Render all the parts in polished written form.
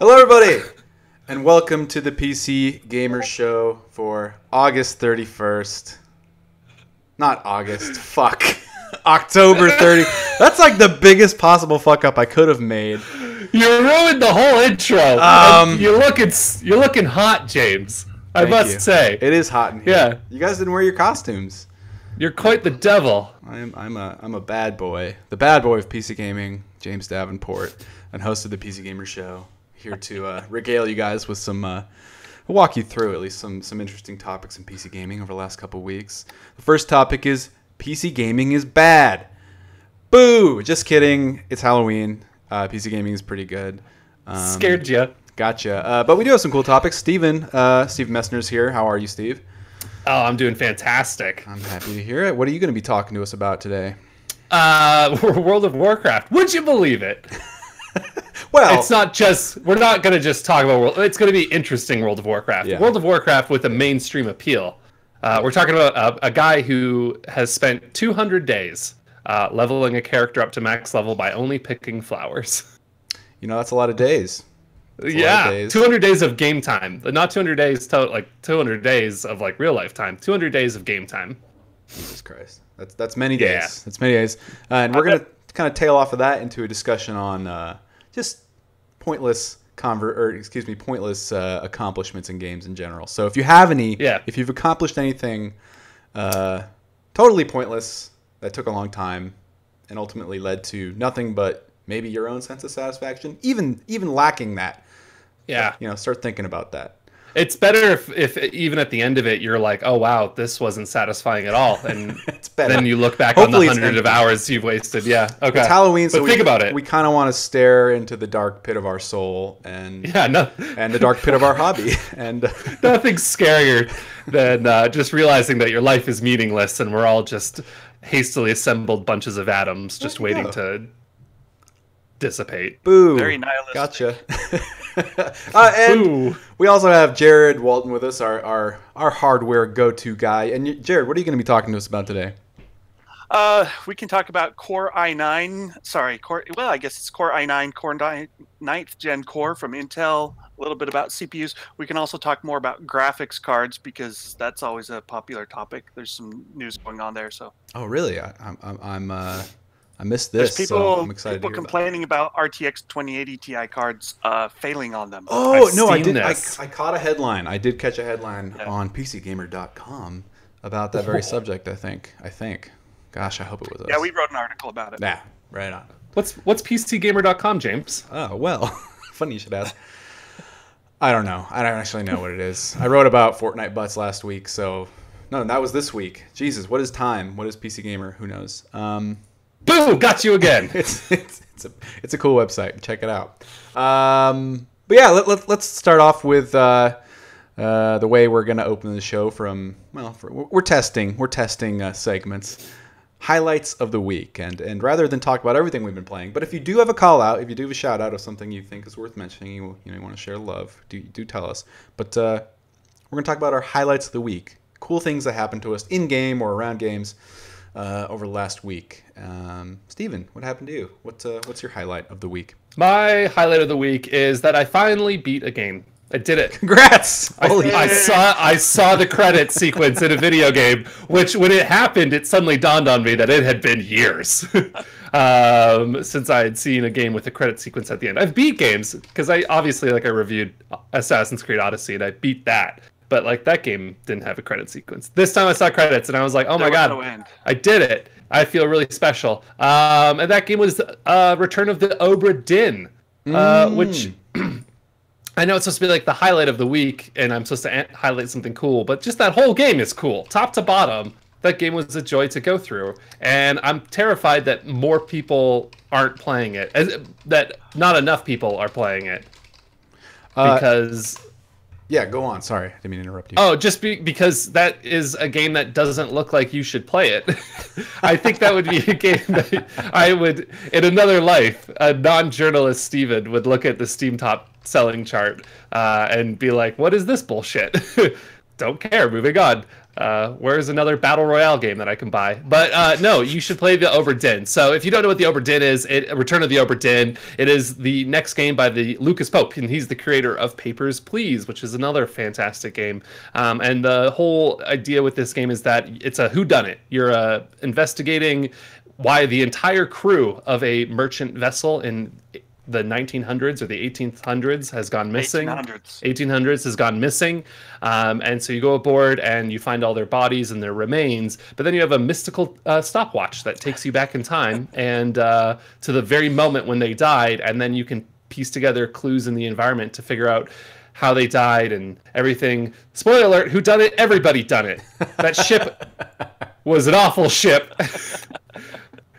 Hello, everybody, and welcome to the PC Gamer Show for August 31st. Not August, fuck. October 30th. That's like the biggest possible fuck up I could have made. You ruined the whole intro. You're looking hot, James. I must say. It is hot in here. Yeah. You guys didn't wear your costumes. You're quite the devil. I'm a bad boy. The bad boy of PC Gaming, James Davenport, and host of the PC Gamer Show. Here to regale you guys with some, walk you through at least some interesting topics in PC gaming over the last couple of weeks. The first topic is PC gaming is bad. Boo! Just kidding. It's Halloween. PC gaming is pretty good. Scared ya. Gotcha. But we do have some cool topics. Steve Messner's here. How are you, Steve? Oh, I'm doing fantastic. I'm happy to hear it. What are you going to be talking to us about today? World of Warcraft. Would you believe it? Well, it's not just, we're not going to just talk about it's going to be interesting World of Warcraft. Yeah. World of Warcraft with a mainstream appeal. We're talking about a guy who has spent 200 days leveling a character up to max level by only picking flowers. You know, that's a lot of days. Yeah, 200 days of game time. Not 200 days, 200 days of like real life time. 200 days of game time. Jesus Christ. That's many days. Yeah. That's many days. And we're going to kind of tail off of that into a discussion on just pointless accomplishments in games in general. So if you have any, if you've accomplished anything totally pointless that took a long time and ultimately led to nothing but maybe your own sense of satisfaction, even lacking that, start thinking about that. It's better if even at the end of it you're like, oh wow, this wasn't satisfying at all, and it's better. Then you look back Hopefully on the hundreds of hours you've wasted. Yeah, okay. It's Halloween, so think about it. We kind of want to stare into the dark pit of our soul and the dark pit of our hobby. And nothing's scarier than just realizing that your life is meaningless and we're all just hastily assembled bunches of atoms just waiting to dissipate. Boo. Very nihilistic. Gotcha. And we also have Jared Walton with us, our hardware go-to guy. And Jared, what are you going to be talking to us about today? We can talk about Core i9. I guess it's Core i9, Core 9th Gen Core from Intel. A little bit about CPUs. We can also talk more about graphics cards because that's always a popular topic. There's some news going on there. So. Oh, really? I missed this, so I'm excited to hear complaining about RTX 2080 Ti cards failing on them. Oh, no, I did. I caught a headline. I did catch a headline on PCGamer.com about that very subject, I think. Gosh, I hope it was us. Yeah, we wrote an article about it. Yeah, right on. What's PCGamer.com, James? Oh, well, funny you should ask. I don't know. I don't actually know what it is. I wrote about Fortnite butts last week, so... No, that was this week. Jesus, what is time? What is PC Gamer? Who knows? Boo! Got you again. It's a cool website. Check it out. But yeah, let's start off with the way we're gonna open the show. We're testing segments, highlights of the week, and rather than talk about everything we've been playing, but if you do have a call out, if you do have a shout out of something you think is worth mentioning, you want to share love, do tell us. But we're gonna talk about our highlights of the week, cool things that happened to us in game or around games. Over the last week. Steven, what happened to you? What's your highlight of the week? My highlight of the week is that I finally beat a game. I did it. Congrats! I saw the credit sequence in a video game, which when it happened, it suddenly dawned on me that it had been years since I had seen a game with a credit sequence at the end. I've beat games because I reviewed Assassin's Creed Odyssey and I beat that. But that game didn't have a credit sequence. This time I saw credits and I was like, oh my god, I did it. I feel really special. And that game was Return of the Obra Dinn, which I know it's supposed to be like the highlight of the week and I'm supposed to highlight something cool, but just that whole game is cool. Top to bottom, that game was a joy to go through. And I'm terrified that more people aren't playing it, that not enough people are playing it. Because... Yeah, go on. Sorry, I didn't mean to interrupt you. Oh, just because that is a game that doesn't look like you should play it. I think that would be a game that I would, in another life, a non-journalist Steven would look at the Steam top selling chart and be like, what is this bullshit? Don't care, moving on. Where's another battle royale game that I can buy? But no, you should play the Obra Dinn. So if you don't know what the Obra Dinn is, Return of the Obra Dinn. It is the next game by the Lucas Pope, and he's the creator of Papers, Please, which is another fantastic game. And the whole idea with this game is that it's a whodunit. You're investigating why the entire crew of a merchant vessel in the 1900s or the 1800s has gone missing. 1800s has gone missing. And so you go aboard and you find all their bodies and their remains, but then you have a mystical stopwatch that takes you back in time and to the very moment when they died, and then you can piece together clues in the environment to figure out how they died and everything. Spoiler alert, who done it? Everybody done it. That ship was an awful ship.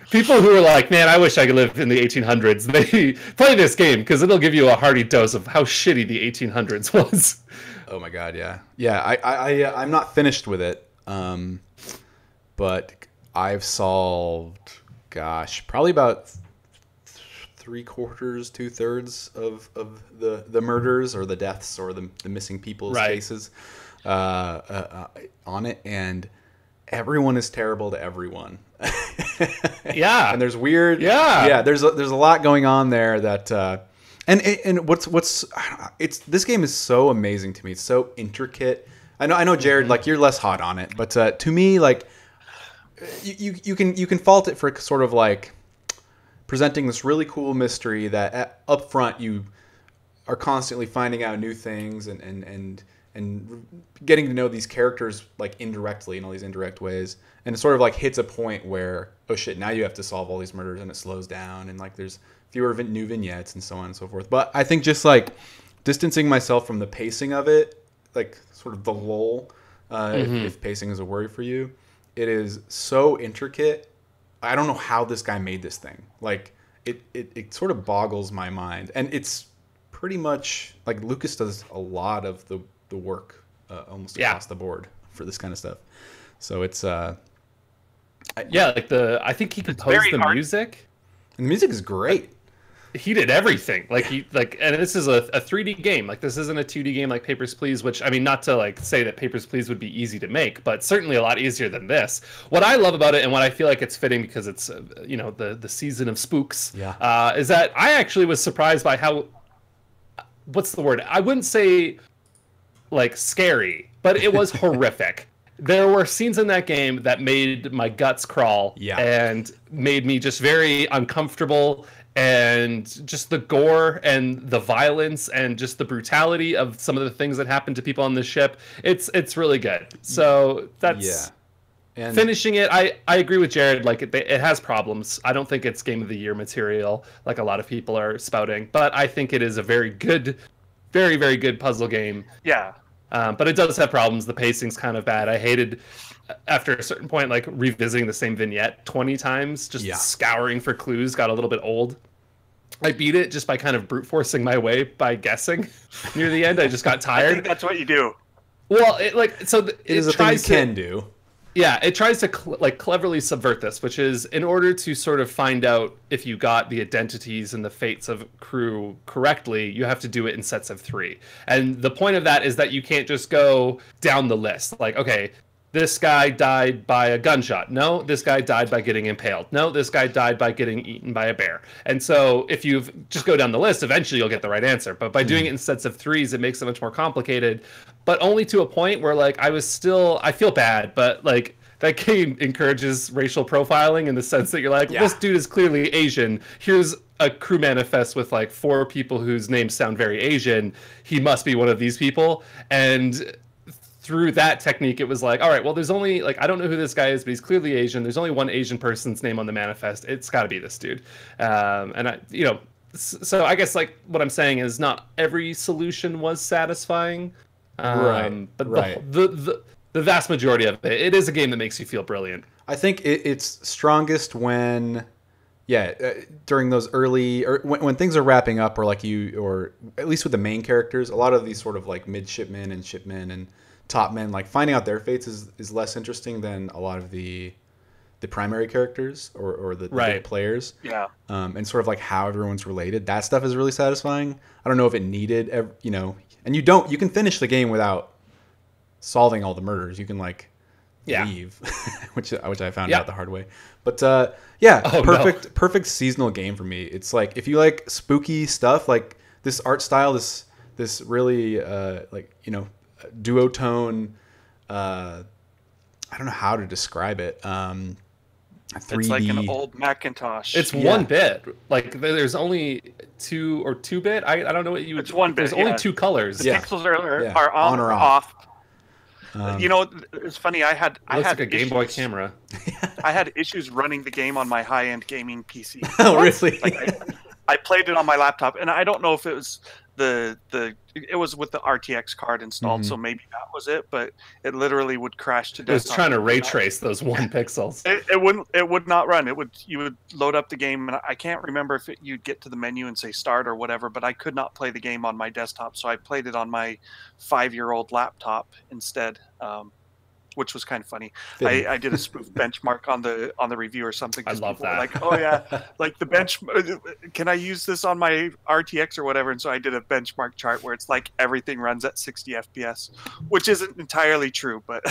People who are like, man, I wish I could live in the 1800s, they play this game because it'll give you a hearty dose of how shitty the 1800s was. Oh my god, yeah. Yeah, I'm not finished with it, but I've solved, gosh, probably about 3/4, 2/3 of the murders or the deaths or the missing people's cases on it, and everyone is terrible to everyone. Yeah, and there's weird. Yeah. There's a lot going on there that, and what's this game is so amazing to me. It's so intricate. I know, Jared, like you're less hot on it, but to me, like you can fault it for sort of like presenting this really cool mystery that up front you are constantly finding out new things and getting to know these characters like indirectly in all these indirect ways, and it sort of like hits a point where, oh shit, now you have to solve all these murders, and it slows down, and like there's fewer new vignettes and so on and so forth. But I think just like distancing myself from the pacing of it, like sort of the lull, if pacing is a worry for you, it is so intricate. I don't know how this guy made this thing. Like it sort of boggles my mind, and it's pretty much like Lucas does a lot of the work almost across the board for this kind of stuff. So it's I think he composed the music. And the music is great. He did everything. And this is a 3D game. Like this isn't a 2D game like Papers, Please, which I mean, not to like say that Papers, Please would be easy to make, but certainly a lot easier than this. What I love about it, and what I feel like it's fitting because it's the season of spooks, is that I actually was surprised by how, what's the word? I wouldn't say like scary, but it was horrific. There were scenes in that game that made my guts crawl and made me just very uncomfortable, and just the gore and the violence and just the brutality of some of the things that happened to people on the ship. It's really good. So that's and finishing it. I agree with Jared. Like it has problems. I don't think it's Game of the Year material like a lot of people are spouting, but I think it is a very good, very, very good puzzle game. Yeah. But it does have problems. The pacing's kind of bad. I hated, after a certain point, like revisiting the same vignette 20 times, just scouring for clues got a little bit old. I beat it just by kind of brute forcing my way by guessing. Near the end, I just got tired. I think that's what you do. Well, it is a thing you can do. Yeah, it tries to cleverly subvert this, which is in order to sort of find out if you got the identities and the fates of crew correctly, you have to do it in sets of 3. And the point of that is that you can't just go down the list. Like, okay, this guy died by a gunshot. No, this guy died by getting impaled. No, this guy died by getting eaten by a bear. And so if you just go down the list, eventually you'll get the right answer. But by doing it in sets of 3s, it makes it much more complicated. But only to a point where, like, I feel bad, but, like, that game encourages racial profiling in the sense that you're like, this dude is clearly Asian. Here's a crew manifest with, like, 4 people whose names sound very Asian. He must be one of these people. And through that technique, it was like, all right, well, there's only, like, I don't know who this guy is, but he's clearly Asian. There's only one Asian person's name on the manifest. It's got to be this dude. So I guess, like, what I'm saying is not every solution was satisfying. But the vast majority of it is a game that makes you feel brilliant. I think it's strongest when, during those early, or when things are wrapping up, or or at least with the main characters, a lot of these sort of like midshipmen and shipmen and top men, like finding out their fates is less interesting than a lot of the primary characters or the big players. Yeah. And sort of like how everyone's related. That stuff is really satisfying. I don't know if it needed, and you can finish the game without solving all the murders. You can like leave, which I found Yeah. out the hard way. But yeah, Oh, perfect seasonal game for me. It's like if you like spooky stuff, like this art style, this really like duotone. I don't know how to describe it. 3D. It's like an old Macintosh. It's Yeah. 1-bit. Like there's only 2-bit. I don't know what you would. It's 1-bit. There's only 2 colors. The Yeah. pixels are Yeah. on or off. It's funny. I had Like a Game Boy camera. I had issues running the game on my high-end gaming PC. Oh, really? Like I played it on my laptop, and I don't know if it was it was with the RTX card installed, so maybe that was it. But it literally would crash to It was desktop. trying to ray trace those 1 pixels. It would not run. You would load up the game, and I can't remember if you'd get to the menu and say start or whatever. But I could not play the game on my desktop, so I played it on my 5-year-old laptop instead. Which was kind of funny. I did a spoof benchmark on the review or something. I love that. Like, oh yeah, like the bench. Can I use this on my RTX or whatever? And so I did a benchmark chart where it's like everything runs at 60 FPS, which isn't entirely true, but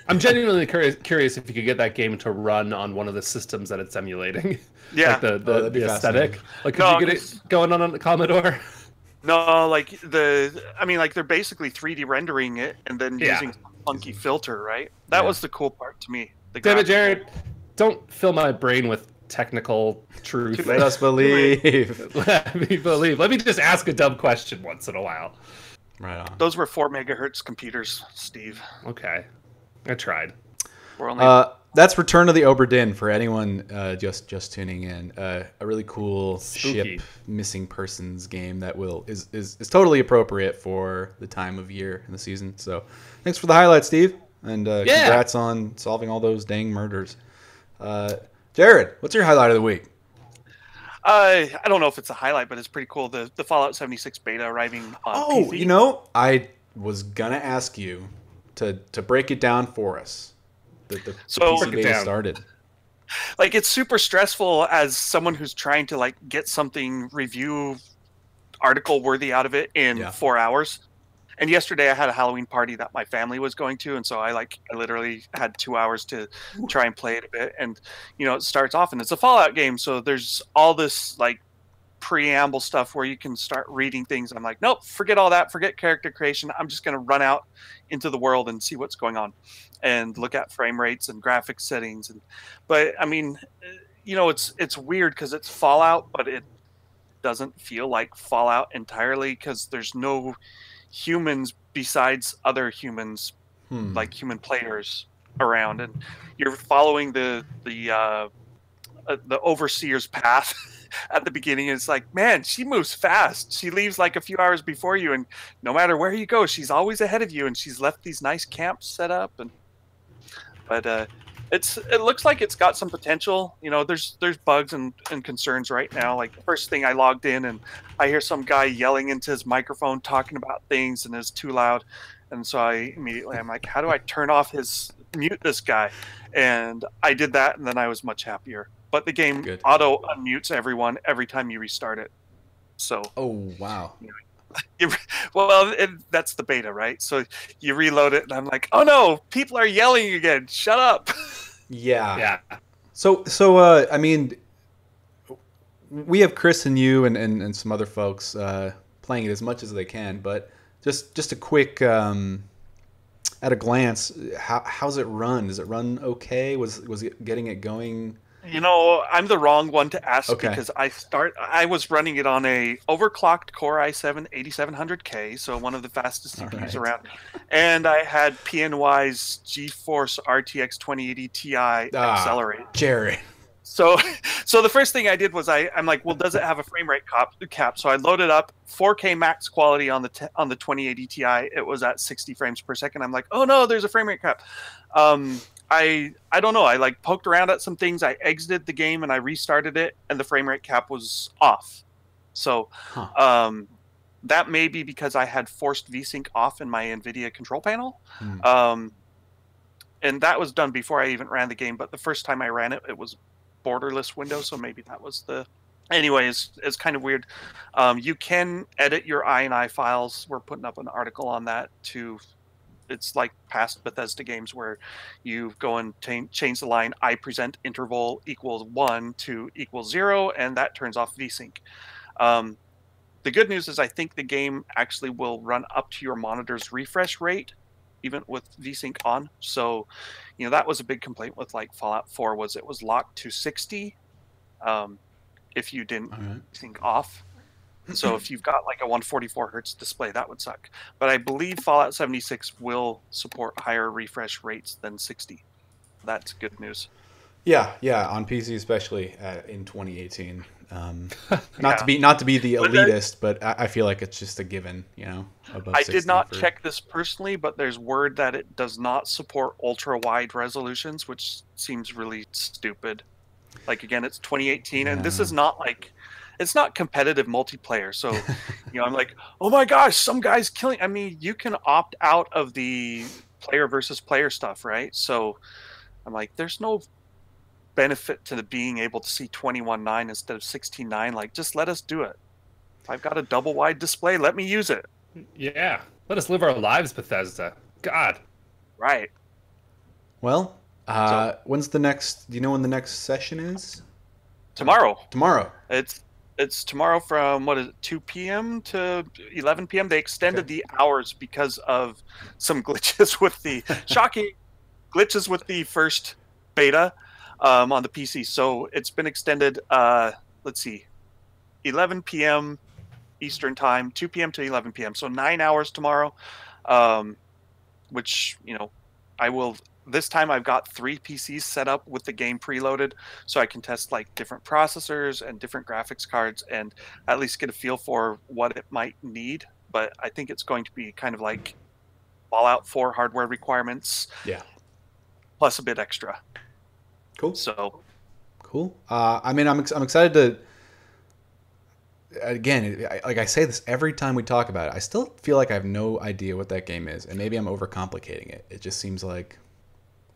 I'm genuinely curious if you could get that game to run on one of the systems that it's emulating. Yeah. Like that'd be the aesthetic. Like, could No, you get it going on the Commodore? no, like they're basically 3D rendering it and then using some funky filter, right? That was the cool part to me. Damn it, Jared! Don't fill my brain with technical truth. Let us believe. Let me believe. Let me just ask a dumb question once in a while. Right on. Those were 4 megahertz computers, Steve. Okay, I tried. We're only That's Return of the Obra Dinn for anyone just tuning in. A really cool Spooky. ship missing persons game that is totally appropriate for the time of year and the season. So thanks for the highlight, Steve, and congrats on solving all those dang murders. Jared, what's your highlight of the week? I don't know if it's a highlight, but it's pretty cool. The Fallout 76 beta arriving on PC. I was gonna ask you to break it down for us. The So- PC beta started. Like, it's super stressful as someone who's trying to like get something review article worthy out of it in 4 hours. And yesterday I had a Halloween party that my family was going to, and so I literally had 2 hours to try and play it a bit. And it starts off, and it's a Fallout game, so there's all this like preamble stuff where you can start reading things. I'm like, nope, forget all that, forget character creation. I'm just going to run out into the world and see what's going on and look at frame rates and graphics settings. But I mean, it's weird because it's Fallout, but it doesn't feel like Fallout entirely because there's no humans besides other humans, like human players around, and you're following the overseer's path at the beginning. It's like, man, she moves fast. She leaves like a few hours before you, and no matter where you go, she's always ahead of you, and she's left these nice camps set up. But it looks like it's got some potential. There's bugs and concerns right now. Like, the first thing I logged in and I hear some guy yelling into his microphone talking about things and it's too loud. And so I'm like, how do I mute this guy? And I did that, and then I was much happier. But the game auto unmutes everyone every time you restart it. So Oh wow. that's the beta, right? So you reload it, and I'm like, oh no, people are yelling again. Shut up. Yeah. So I mean, we have Chris and you and some other folks playing it as much as they can, but just a quick at a glance, how's it run? Does it run okay? Was it getting it going? I'm the wrong one to ask because I was running it on a overclocked Core i7-8700K, so one of the fastest CPUs around, and I had PNY's GeForce RTX 2080 Ti accelerate. Jared. So the first thing I did was I'm like, well, does it have a frame rate cap? So I loaded up 4K max quality on the 2080 Ti. It was at 60 frames per second. I'm like, oh no, there's a frame rate cap. I don't know. I like poked around at some things. I exited the game and I restarted it, and the frame rate cap was off. So that may be because I had forced VSync off in my NVIDIA control panel. And that was done before I even ran the game. But the first time I ran it, it was borderless window, so maybe that was the. Anyway, it's kind of weird. You can edit your INI files. We're putting up an article on that to it's like past Bethesda games where you go and change the line I present interval equals 1 to equals 0, and that turns off VSync. The good news is I think the game actually will run up to your monitor's refresh rate, even with VSync on. So, that was a big complaint with like Fallout 4 was it was locked to 60 if you didn't sync off. So if you've got like a 144 hertz display, that would suck. But I believe Fallout 76 will support higher refresh rates than 60. That's good news. Yeah, on PC especially in 2018. Not to be the elitist, but I feel like it's just a given, above I did not check this personally, but there's word that it does not support ultra wide resolutions, which seems really stupid. Like again, it's 2018, and this is not like it's not competitive multiplayer. So, I'm like, oh my gosh, some guy's killing. I mean, you can opt out of the player versus player stuff, right? So, I'm like, there's no benefit to being able to see 21:9 instead of 16:9. Like, just let us do it. If I've got a double wide display, let me use it. Yeah, let us live our lives, Bethesda. God. Right. Well, when's the next? Do you know when the next session is? Tomorrow. Tomorrow. It's tomorrow from 2 p.m. to 11 p.m. They extended the hours because of some glitches with the shocking glitches with the first beta on the PC. So it's been extended. Let's see, 11 p.m. Eastern time, 2 p.m. to 11 p.m. So 9 hours tomorrow. Which I will. This time I've got 3 PCs set up with the game preloaded, so I can test like different processors and different graphics cards and at least get a feel for what it might need. But I think it's going to be kind of like Fallout 4 hardware requirements. Yeah. Plus a bit extra. Cool. So. Cool. I mean, I'm excited to. Again, like I say this every time we talk about it, I still feel like I have no idea what that game is, and maybe I'm overcomplicating it. It just seems like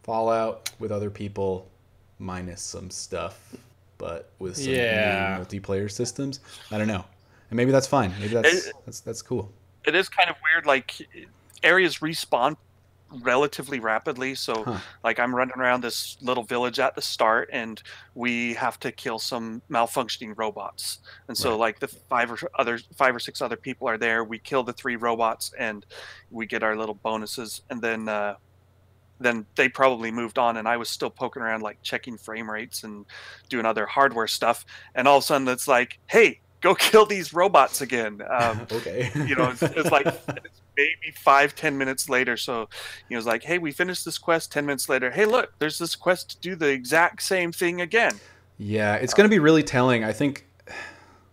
Fallout with other people, minus some stuff, but with some new multiplayer systems. I don't know, and maybe that's fine. Maybe that's cool. It is kind of weird. Like areas respawn relatively rapidly, so like I'm running around this little village at the start, and we have to kill some malfunctioning robots. And so like the 5 or 6 other people are there. We kill the 3 robots, and we get our little bonuses, and then they probably moved on, and I was still poking around like checking frame rates and doing other hardware stuff, and all of a sudden it's like, hey, go kill these robots again. Okay. It's like it's maybe 5-10 minutes later, so it's like, hey, we finished this quest. 10 minutes later, hey, look, there's this quest to do the exact same thing again. Yeah, it's going to be really telling. I think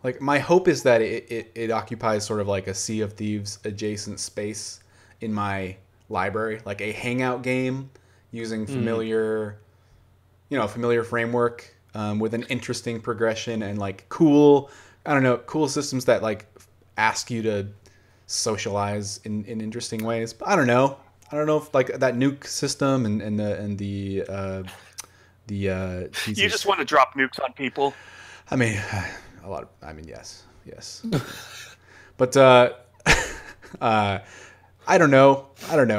like my hope is that it occupies sort of like a Sea of Thieves adjacent space in my library, like a hangout game using familiar framework with an interesting progression and like cool systems that like ask you to socialize in interesting ways. But I don't know if like that nuke system and the you just want to drop nukes on people. I mean, yes. But I don't know.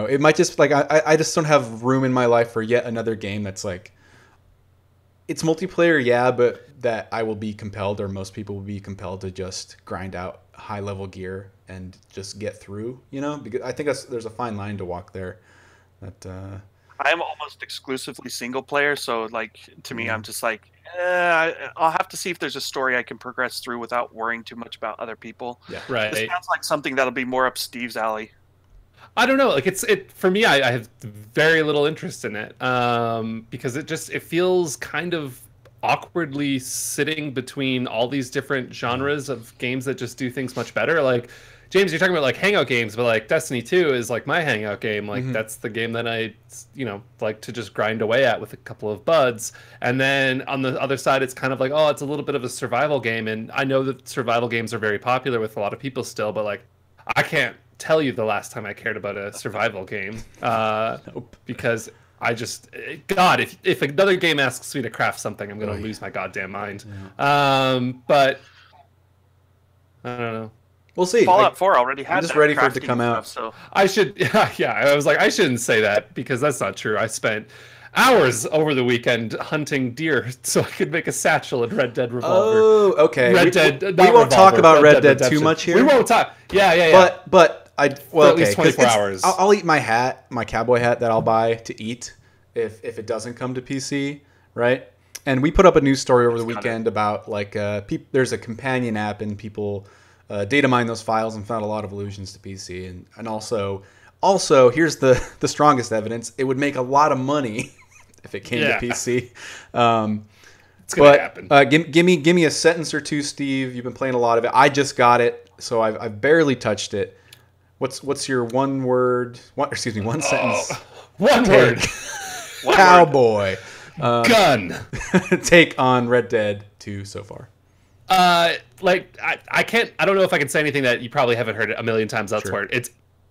It might just like I just don't have room in my life for yet another game that's like it's multiplayer, but that I will be compelled, or most people will be compelled to just grind out high level gear and just get through. Because I think there's a fine line to walk there. That I am almost exclusively single player, so like to me, I'm just like, I'll have to see if there's a story I can progress through without worrying too much about other people. Yeah, right. This sounds like something that'll be more up Steve's alley. I don't know. Like it for me. I have very little interest in it because it feels kind of awkwardly sitting between all these different genres of games that just do things much better. Like James, you're talking about like hangout games, but like Destiny 2 is like my hangout game. Like that's the game that I like to just grind away at with a couple of buds. And then on the other side, it's kind of like, oh, it's a little bit of a survival game. And I know that survival games are very popular with a lot of people still, but like I can't tell you the last time I cared about a survival game because I just if another game asks me to craft something, I'm gonna lose my goddamn mind. But I don't know. We'll see. Fallout 4 already had I'm just that ready for it to crafting come out. stuff, so I should, yeah. I was like, I shouldn't say that because that's not true. I spent hours over the weekend hunting deer so I could make a satchel in Red Dead Revolver. Oh, okay. Red Dead. We won't talk about Red Dead too Redemption. much here. We won't talk. Yeah. But I well, at least okay, 'cause 24 hours. I'll eat my hat, my cowboy hat that I'll buy to eat if it doesn't come to PC, right? And we put up a news story over the weekend about like there's a companion app and people data mine those files and found a lot of allusions to PC and also here's the strongest evidence: it would make a lot of money if it came to PC. It's gonna happen. Give me a sentence or two, Steve. You've been playing a lot of it. I just got it, so I've barely touched it. What's your one sentence? One word. Cowboy. Gun. Take on Red Dead 2 so far. I don't know if I can say anything that you probably haven't heard a million times elsewhere. Sure. It's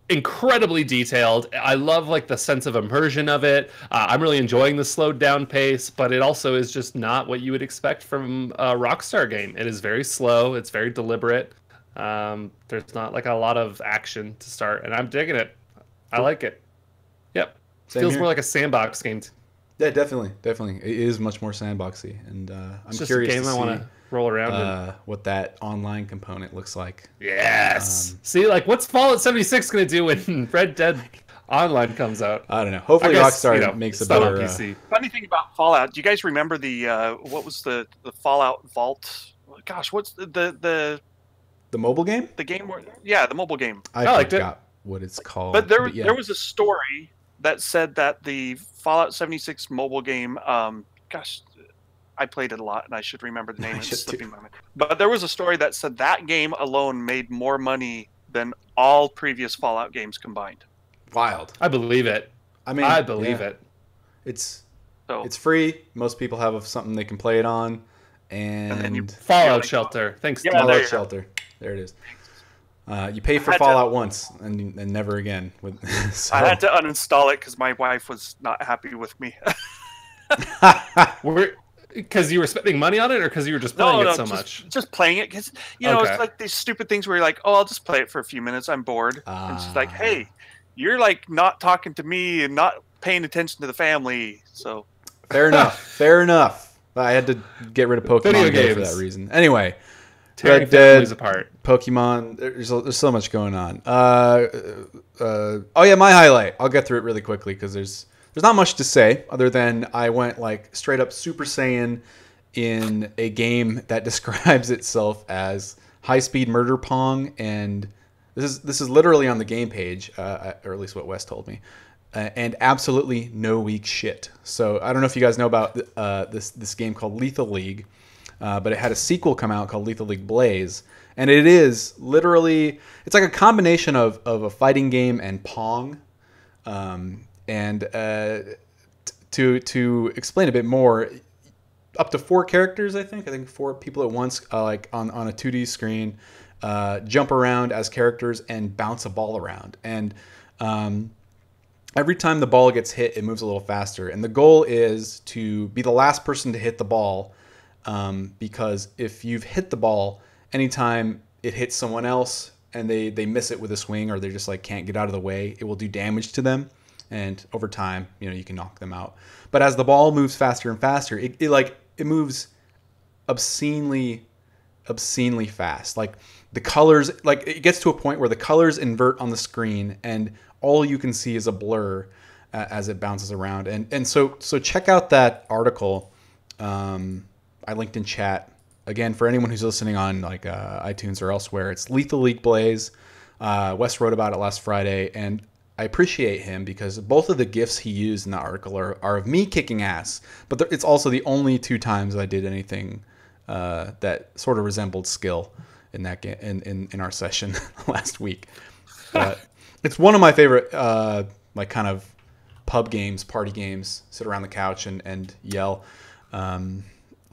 incredibly detailed. I love like the sense of immersion of it. I'm really enjoying the slowed down pace, but it also is just not what you would expect from a Rockstar game. It is very slow. It's very deliberate. There's not like a lot of action to start, and I'm digging it. I like it. Yep. Feels more like a sandbox game. Yeah, definitely. It is much more sandboxy, and I'm curious to see I want to roll around in. What that online component looks like. Yes. See, like, what's Fallout 76 going to do when Red Dead Online comes out? I don't know. Hopefully, Rockstar makes a better. PC. Funny thing about Fallout, do you guys remember the what was the Fallout Vault? Gosh, what's the mobile game? The game where the mobile game. I forgot what it's called. But there was a story that said that the Fallout 76 mobile game, I played it a lot and I should remember the name. It's slipping my mind. But there was a story that said that game alone made more money than all previous Fallout games combined. Wild. I believe it. I believe it. It's free. Most people have something they can play it on. And then Fallout Shelter. Thanks. Fallout Shelter. There it is. You pay for Fallout once and never again. I had to uninstall it because my wife was not happy with me. Because you were spending money on it, or because you were just playing it so much? Just playing it, because it's like these stupid things where you're like, oh, I'll just play it for a few minutes. I'm bored, and she's like, hey, you're like not talking to me and not paying attention to the family. So fair enough. I had to get rid of Pokemon Go for that reason. Anyway. Red Dead, apart. Pokemon, there's so much going on. My highlight. I'll get through it really quickly because there's not much to say other than I went like straight up Super Saiyan in a game that describes itself as high-speed murder pong, and this is literally on the game page, or at least what Wes told me, and absolutely no weak shit. So I don't know if you guys know about this game called Lethal League. But it had a sequel come out called Lethal League Blaze, and it is literally it's like a combination of a fighting game and Pong. To explain a bit more, up to 4 characters, I think 4 people at once, like on a 2D screen, jump around as characters and bounce a ball around, and every time the ball gets hit, it moves a little faster, and the goal is to be the last person to hit the ball. Because if you've hit the ball, anytime it hits someone else and they miss it with a swing or they just like can't get out of the way, it will do damage to them. And over time, you can knock them out. But as the ball moves faster and faster, it moves obscenely fast. Like the colors, like it gets to a point where the colors invert on the screen and all you can see is a blur as it bounces around. And so check out that article. I linked in chat. Again, for anyone who's listening on like iTunes or elsewhere, it's Lethal League Blaze. Wes wrote about it last Friday, and I appreciate him because both of the GIFs he used in the article are of me kicking ass. But it's also the only 2 times I did anything that sort of resembled skill in that in our session last week. But it's one of my favorite like kind of pub games, party games. Sit around the couch and yell.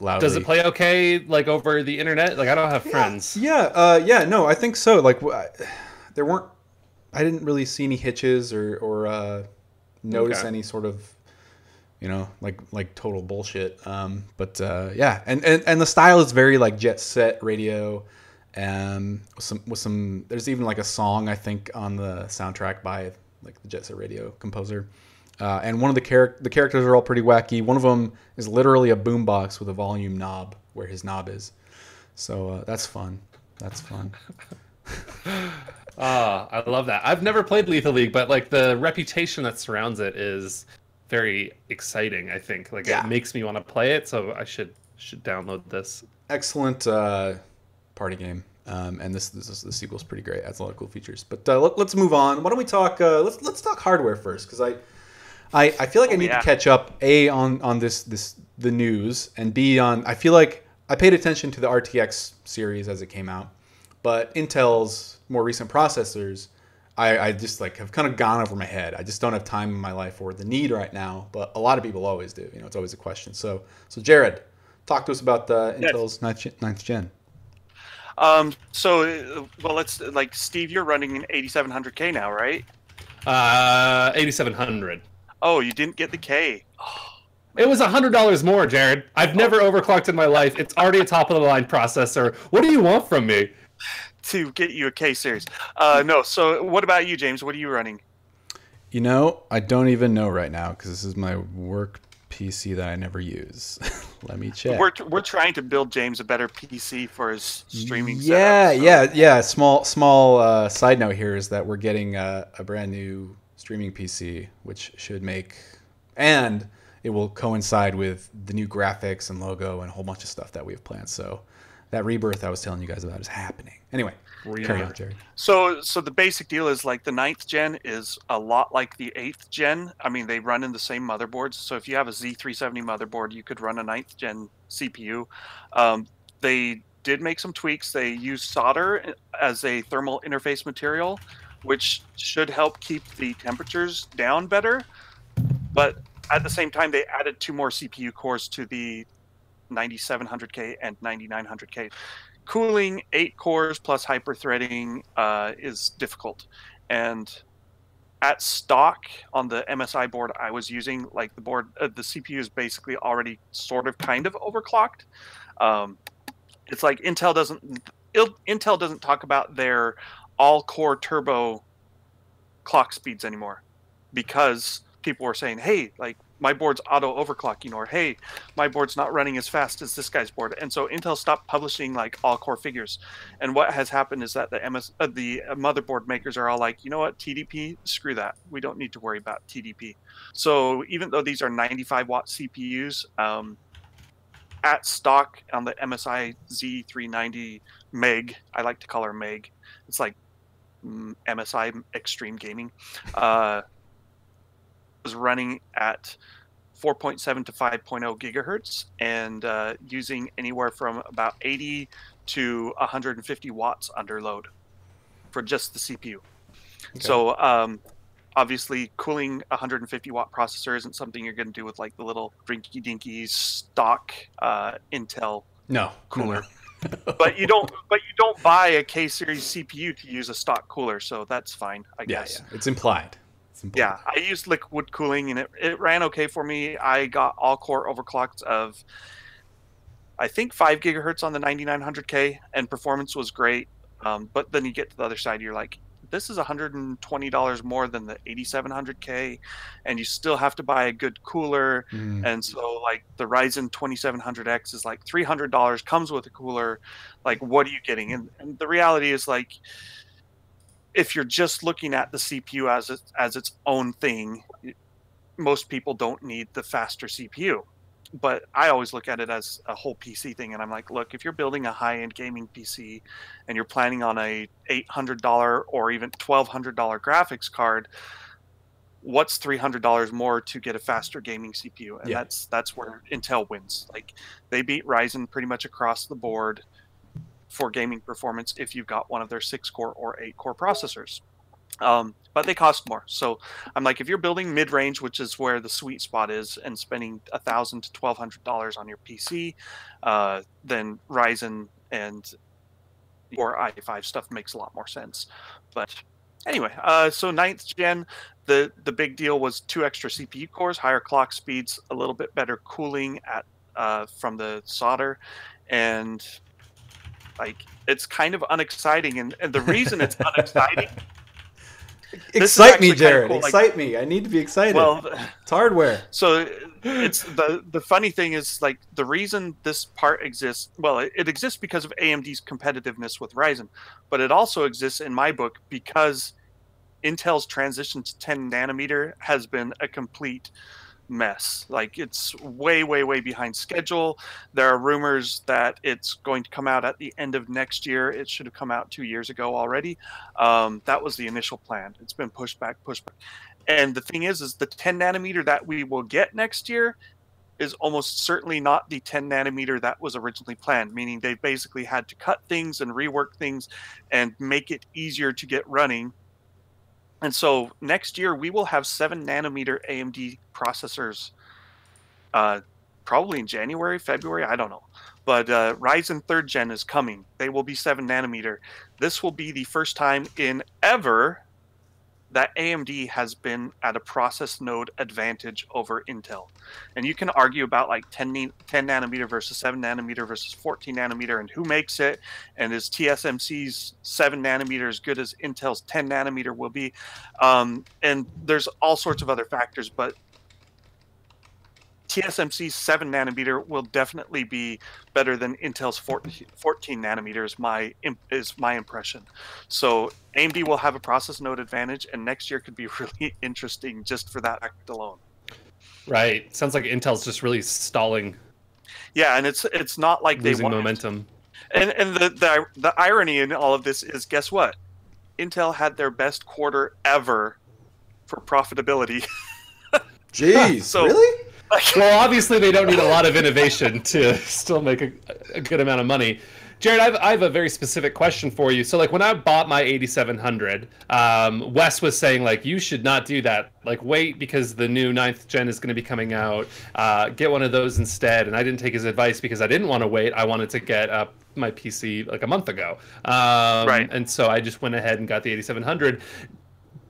Loudly. Does it play okay, like over the internet? Like I don't have friends. No, I think so. Like I didn't really see any hitches or notice any sort of, like total bullshit. And the style is very like Jet Set Radio, With some, there's even like a song I think on the soundtrack by like the Jet Set Radio composer. And one of the characters are all pretty wacky. One of them is literally a boombox with a volume knob where his knob is. So that's fun. That's fun. I love that. I've never played Lethal League, but like the reputation that surrounds it is very exciting. I think like it makes me want to play it. So I should download this. Excellent party game. And the sequel's pretty great. Adds a lot of cool features. But let's move on. Why don't we talk? Let's talk hardware first, because I feel like I need to catch up on the news, and B on, I feel like I paid attention to the RTX series as it came out, but Intel's more recent processors, I just like have kind of gone over my head. I just don't have time in my life or the need right now, but a lot of people always do. It's always a question. So Jared, talk to us about Intel's ninth gen. Let's like Steve, you're running an 8700K now, right? 8700. Oh, you didn't get the K. It was $100 more, Jared. I've never overclocked in my life. It's already a top of the line processor. What do you want from me? To get you a K series. No. So what about you, James? What are you running? I don't even know right now because this is my work PC that I never use. Let me check. We're trying to build James a better PC for his streaming setup. So. Yeah. Small side note here is that we're getting a brand new streaming PC, which should make, and it will coincide with the new graphics and logo and a whole bunch of stuff that we have planned. So that rebirth I was telling you guys about is happening. Anyway, carry on, Jerry. So the basic deal is like the 9th gen is a lot like the 8th gen. I mean, they run in the same motherboards. So if you have a Z370 motherboard, you could run a 9th gen CPU. They did make some tweaks. They use solder as a thermal interface material, which should help keep the temperatures down better. But at the same time, they added 2 more CPU cores to the 9700K and 9900K. Cooling 8 cores plus hyper-threading is difficult. And at stock on the MSI board I was using, like the CPU is basically already sort of kind of overclocked. It's like Intel doesn't talk about their all-core turbo clock speeds anymore, because people were saying, hey, like my board's auto overclocking, or hey, my board's not running as fast as this guy's board. And so Intel stopped publishing like all-core figures. And what has happened is that the motherboard makers are all like, you know what, TDP, screw that. We don't need to worry about TDP. So even though these are 95-watt CPUs, at stock on the MSI Z390 Meg, I like to call her Meg. It's like MSI Extreme Gaming, was running at 4.7 to 5.0 gigahertz and using anywhere from about 80 to 150 watts under load for just the CPU. Okay. So obviously cooling 150 watt processor isn't something you're going to do with like the little rinky dinky stock Intel cooler. But you don't buy a K series CPU to use a stock cooler, so that's fine, I guess. Yeah, it's implied. Yeah, I used liquid cooling and it ran okay for me. I got all core overclocked of I think 5 gigahertz on the 9900K, and performance was great. But then you get to the other side, you're like, this is $120 more than the 8700K, and you still have to buy a good cooler. And so like the Ryzen 2700X is like $300, comes with a cooler. Like, what are you getting? And the reality is, like, if you're just looking at the CPU as its own thing, most people don't need the faster CPU. But I always look at it as a whole PC thing, and I'm like, look, if you're building a high-end gaming PC and you're planning on a $800 or even $1,200 graphics card, what's $300 more to get a faster gaming CPU? And that's where Intel wins. Like, they beat Ryzen pretty much across the board for gaming performance if you've got one of their 6-core or 8-core processors. But they cost more. So I'm like, if you're building mid-range, which is where the sweet spot is, and spending $1,000 to $1,200 on your PC, then Ryzen and or i5 stuff makes a lot more sense. But anyway, so 9th gen, the big deal was 2 extra CPU cores, higher clock speeds, a little bit better cooling at from the solder, and Like, it's kind of unexciting, and the reason it's unexciting. Excite me, actually kinda Jared. cool, like- Excite me. I need to be excited. Well, It's hardware. so it's the funny thing is, like, the reason this part exists. Well, it exists because of AMD's competitiveness with Ryzen, but it also exists in my book because Intel's transition to 10 nanometer has been a complete mess. Like, it's way behind schedule. There are rumors that it's going to come out at the end of next year. It should have come out 2 years ago already. That was the initial plan. It's been pushed back. And the thing is the 10 nanometer that we will get next year is almost certainly not the 10 nanometer that was originally planned, meaning they basically had to cut things and rework things and make it easier to get running. And so next year we will have 7 nanometer AMD processors, probably in January, February, I don't know. But Ryzen 3rd Gen is coming. They will be 7 nanometer. This will be the first time in ever that AMD has been at a process node advantage over Intel. And you can argue about like 10 nanometer versus 7 nanometer versus 14 nanometer and who makes it, and is TSMC's 7 nanometer as good as Intel's 10 nanometer will be. And there's all sorts of other factors, but TSMC's 7 nanometer will definitely be better than Intel's 14 nanometer is my impression. So AMD will have a process node advantage, and next year could be really interesting just for that fact alone. Right. Sounds like Intel's just really stalling. Yeah, and it's not like losing they want momentum. And the irony in all of this is, guess what? Intel had their best quarter ever for profitability. Jeez, So- really? Well, obviously they don't need a lot of innovation to still make a good amount of money. Jared, I have a very specific question for you. So, like, when I bought my 8700, Wes was saying, like, you should not do that. Like, wait, because the new 9th gen is going to be coming out. Get one of those instead. And I didn't take his advice because I didn't want to wait. I wanted to get my PC like a month ago. Right. And so I just went ahead and got the 8700.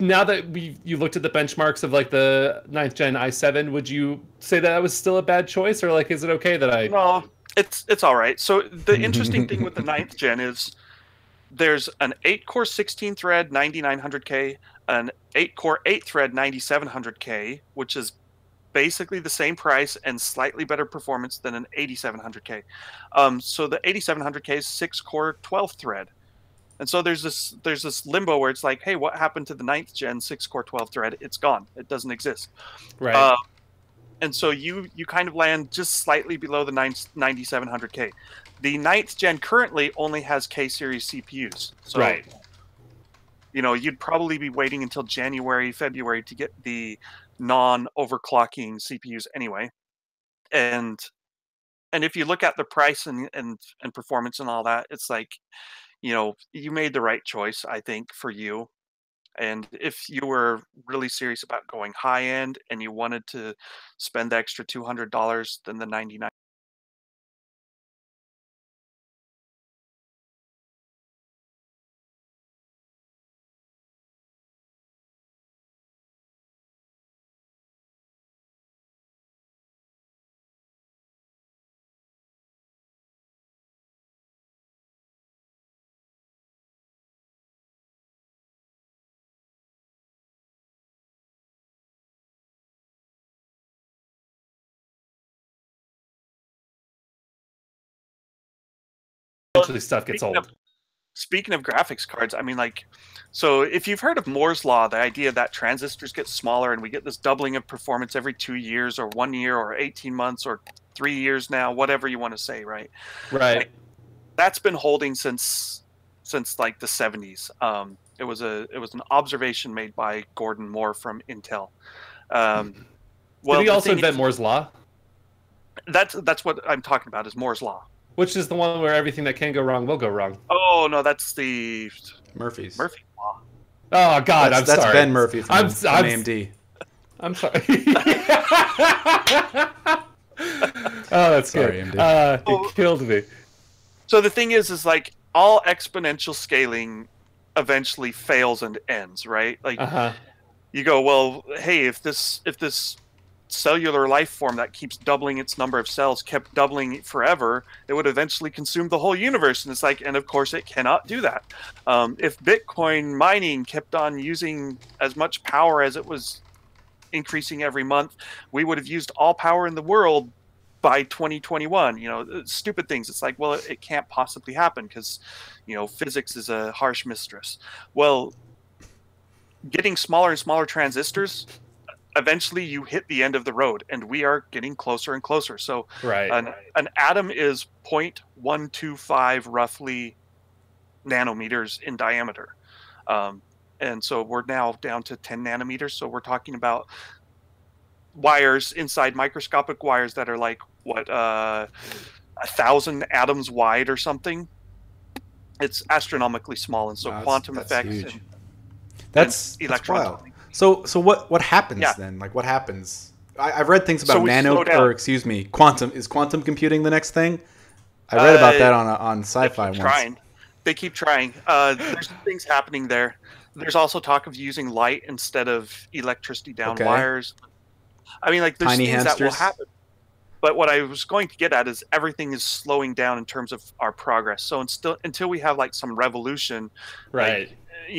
Now that you looked at the benchmarks of like the 9th gen i7, would you say that was still a bad choice, or like is it okay that I? No, it's all right. So the interesting thing with the 9th gen is there's an 8-core 16-thread 9900K, an 8-core 8-thread 9700K, which is basically the same price and slightly better performance than an 8700K. So the 8700K is 6-core 12-thread. And so there's this limbo where it's like, hey, what happened to the 9th gen 6-core 12-thread? It's gone. It doesn't exist. Right. And so you kind of land just slightly below the 9700K. The 9th gen currently only has K-series CPUs. So, Right. you know, you'd probably be waiting until January, February to get the non-overclocking CPUs anyway. And if you look at the price and performance and all that, it's like, you know, you made the right choice, I think, for you. And if you were really serious about going high end and you wanted to spend the extra $200, then the 99. Eventually stuff gets Speaking old. Speaking of graphics cards, I mean, like, so if you've heard of Moore's Law, the idea that transistors get smaller and we get this doubling of performance every 2 years or 1 year or 18 months or 3 years now, whatever you want to say, right? Right. That's been holding since like the 70s. It was an observation made by Gordon Moore from Intel. Did he also invent Moore's Law? That's what I'm talking about, is Moore's Law. Which is the one where everything that can go wrong will go wrong. Oh no, that's the Murphy's. Murphy Law. Oh God, That's sorry. Ben Murphy from I'm AMD. I'm sorry. Oh, that's Sorry, good. MD. It killed me. So the thing is like all exponential scaling eventually fails and ends, right? Like Uh-huh. you go, well, hey, if this cellular life form that keeps doubling its number of cells kept doubling forever, it would eventually consume the whole universe. And it's like, and of course it cannot do that. If Bitcoin mining kept on using as much power as it was increasing every month, we would have used all power in the world by 2021. Stupid things. It's like, well, it can't possibly happen because, physics is a harsh mistress. Well, getting smaller and smaller transistors, eventually you hit the end of the road, and we are getting closer and closer. So an atom is 0.125 roughly nanometers in diameter. And so we're now down to 10 nanometers. So we're talking about wires inside microscopic wires that are like, 1,000 atoms wide or something. It's astronomically small. And so quantum effects huge. and That's electrons. wild. So what happens then? Like, what happens? I've read things about quantum. Is quantum computing the next thing? I read about that on sci-fi once. They keep trying. There's things happening there. There's also talk of using light instead of electricity down wires. I mean, like, there's tiny things hamsters that will happen. But what I was going to get at is everything is slowing down in terms of our progress. So until we have like some revolution, right? Like,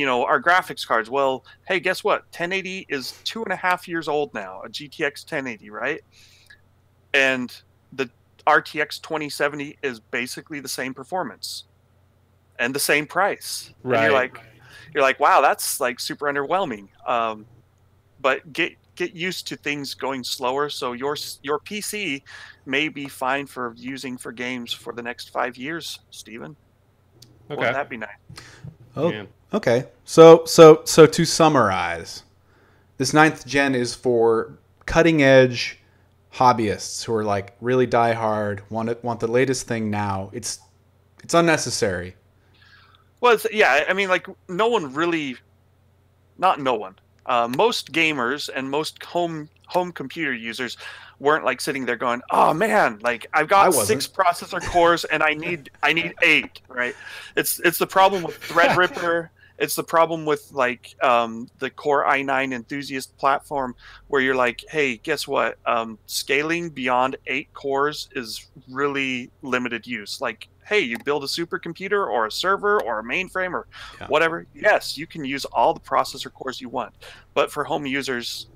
our graphics cards. Well, hey, guess what? 1080 is 2.5 years old now. A GTX 1080, right? And the RTX 2070 is basically the same performance and the same price. Right. And you're like, wow, that's like super underwhelming. But get used to things going slower. So your PC may be fine for using for games for the next 5 years, Steven. Okay. Wouldn't that be nice? Oh, yeah. Okay. So to summarize, this 9th gen is for cutting edge hobbyists who are like really die hard, want the latest thing now. It's unnecessary. Well, I mean, like, not no one. Most gamers and most home computer users weren't like sitting there going, "Oh man, like I've got 6 processor cores and I need 8." Right? It's the problem with Threadripper. It's the problem with like the Core i9 enthusiast platform, where you're like, "Hey, guess what? Scaling beyond 8 cores is really limited use." Like, hey, you build a supercomputer or a server or a mainframe or whatever. Yes, you can use all the processor cores you want. But for home users,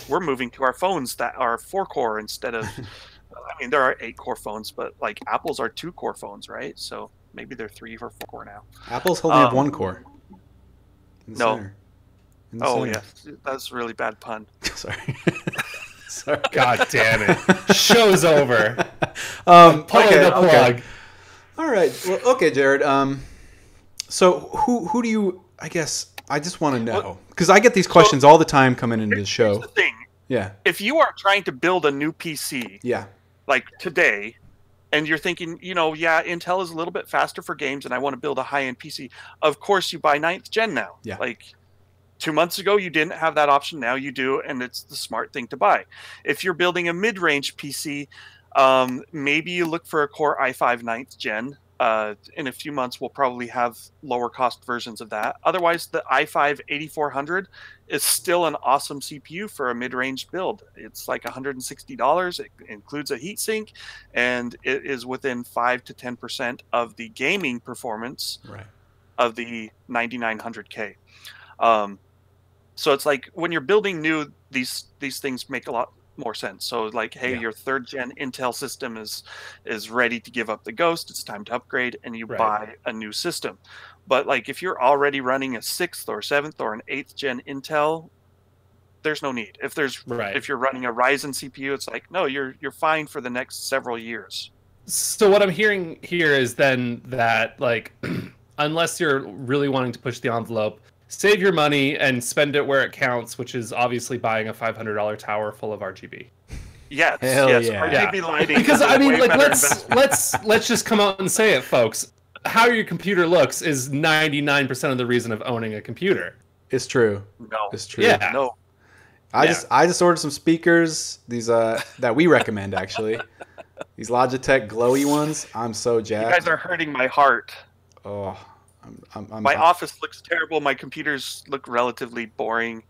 we're moving to our phones that are 4-core instead of, I mean, there are 8-core phones, but like Apple's are 2-core phones, right? So maybe they're 3 or 4-core now. Apple's only have 1 core. Center. Yes. That's a really bad pun. Sorry. God damn it. Show's over. Pulling the plug. Okay. All right. Well, okay, Jared. So who do you? I guess I just want to know, because I get these questions all the time coming into the show. Here's the thing. Yeah. If you are trying to build a new PC, like today, and you're thinking, Intel is a little bit faster for games, and I want to build a high-end PC. Of course, you buy 9th gen now. Yeah. Like 2 months ago, you didn't have that option. Now you do, and it's the smart thing to buy. If you're building a mid-range PC, maybe you look for a Core i5 9th gen. In a few months, we'll probably have lower cost versions of that. Otherwise, the i5 8400 is still an awesome CPU for a mid-range build. It's like $160. It includes a heatsink, and it is within 5 to 10% of the gaming performance of the 9900K. So it's like when you're building new, these things make a lot more sense. So like, hey, your 3rd gen Intel system is ready to give up the ghost. It's time to upgrade, and you buy a new system. But like, if you're already running a 6th or 7th or an 8th gen Intel, there's no need. If you're running a Ryzen CPU, it's like, no, you're fine for the next several years. So what I'm hearing here is then that, like, unless you're really wanting to push the envelope, save your money and spend it where it counts, which is obviously buying a $500 tower full of RGB. Yes. RGB lighting. Because I mean, like, let's just come out and say it, folks. How your computer looks is 99% of the reason of owning a computer. It's true. No. It's true. Yeah. No. I just ordered some speakers. These that we recommend, actually. These Logitech glowy ones. I'm so jacked. You guys are hurting my heart. Oh. My office looks terrible. My computers look relatively boring.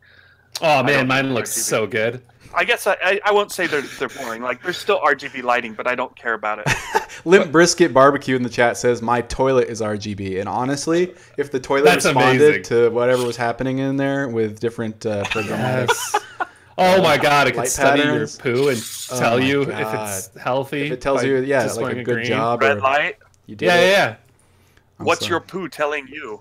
Oh man, don't mine like looks RGB. so good. I guess I won't say they're boring. Like there's still RGB lighting, but I don't care about it. Limp Brisket Barbecue in the chat says my toilet is RGB, and honestly, if the toilet That's responded amazing. to whatever was happening in there with different programmatic, Yes. Oh my god, it can light study patterns. your poo and tell my you God. if it's healthy. if it tells by you, yeah, just like wearing a good green. job, Red or light. you did Yeah, it. yeah, What's Also, your poo telling you?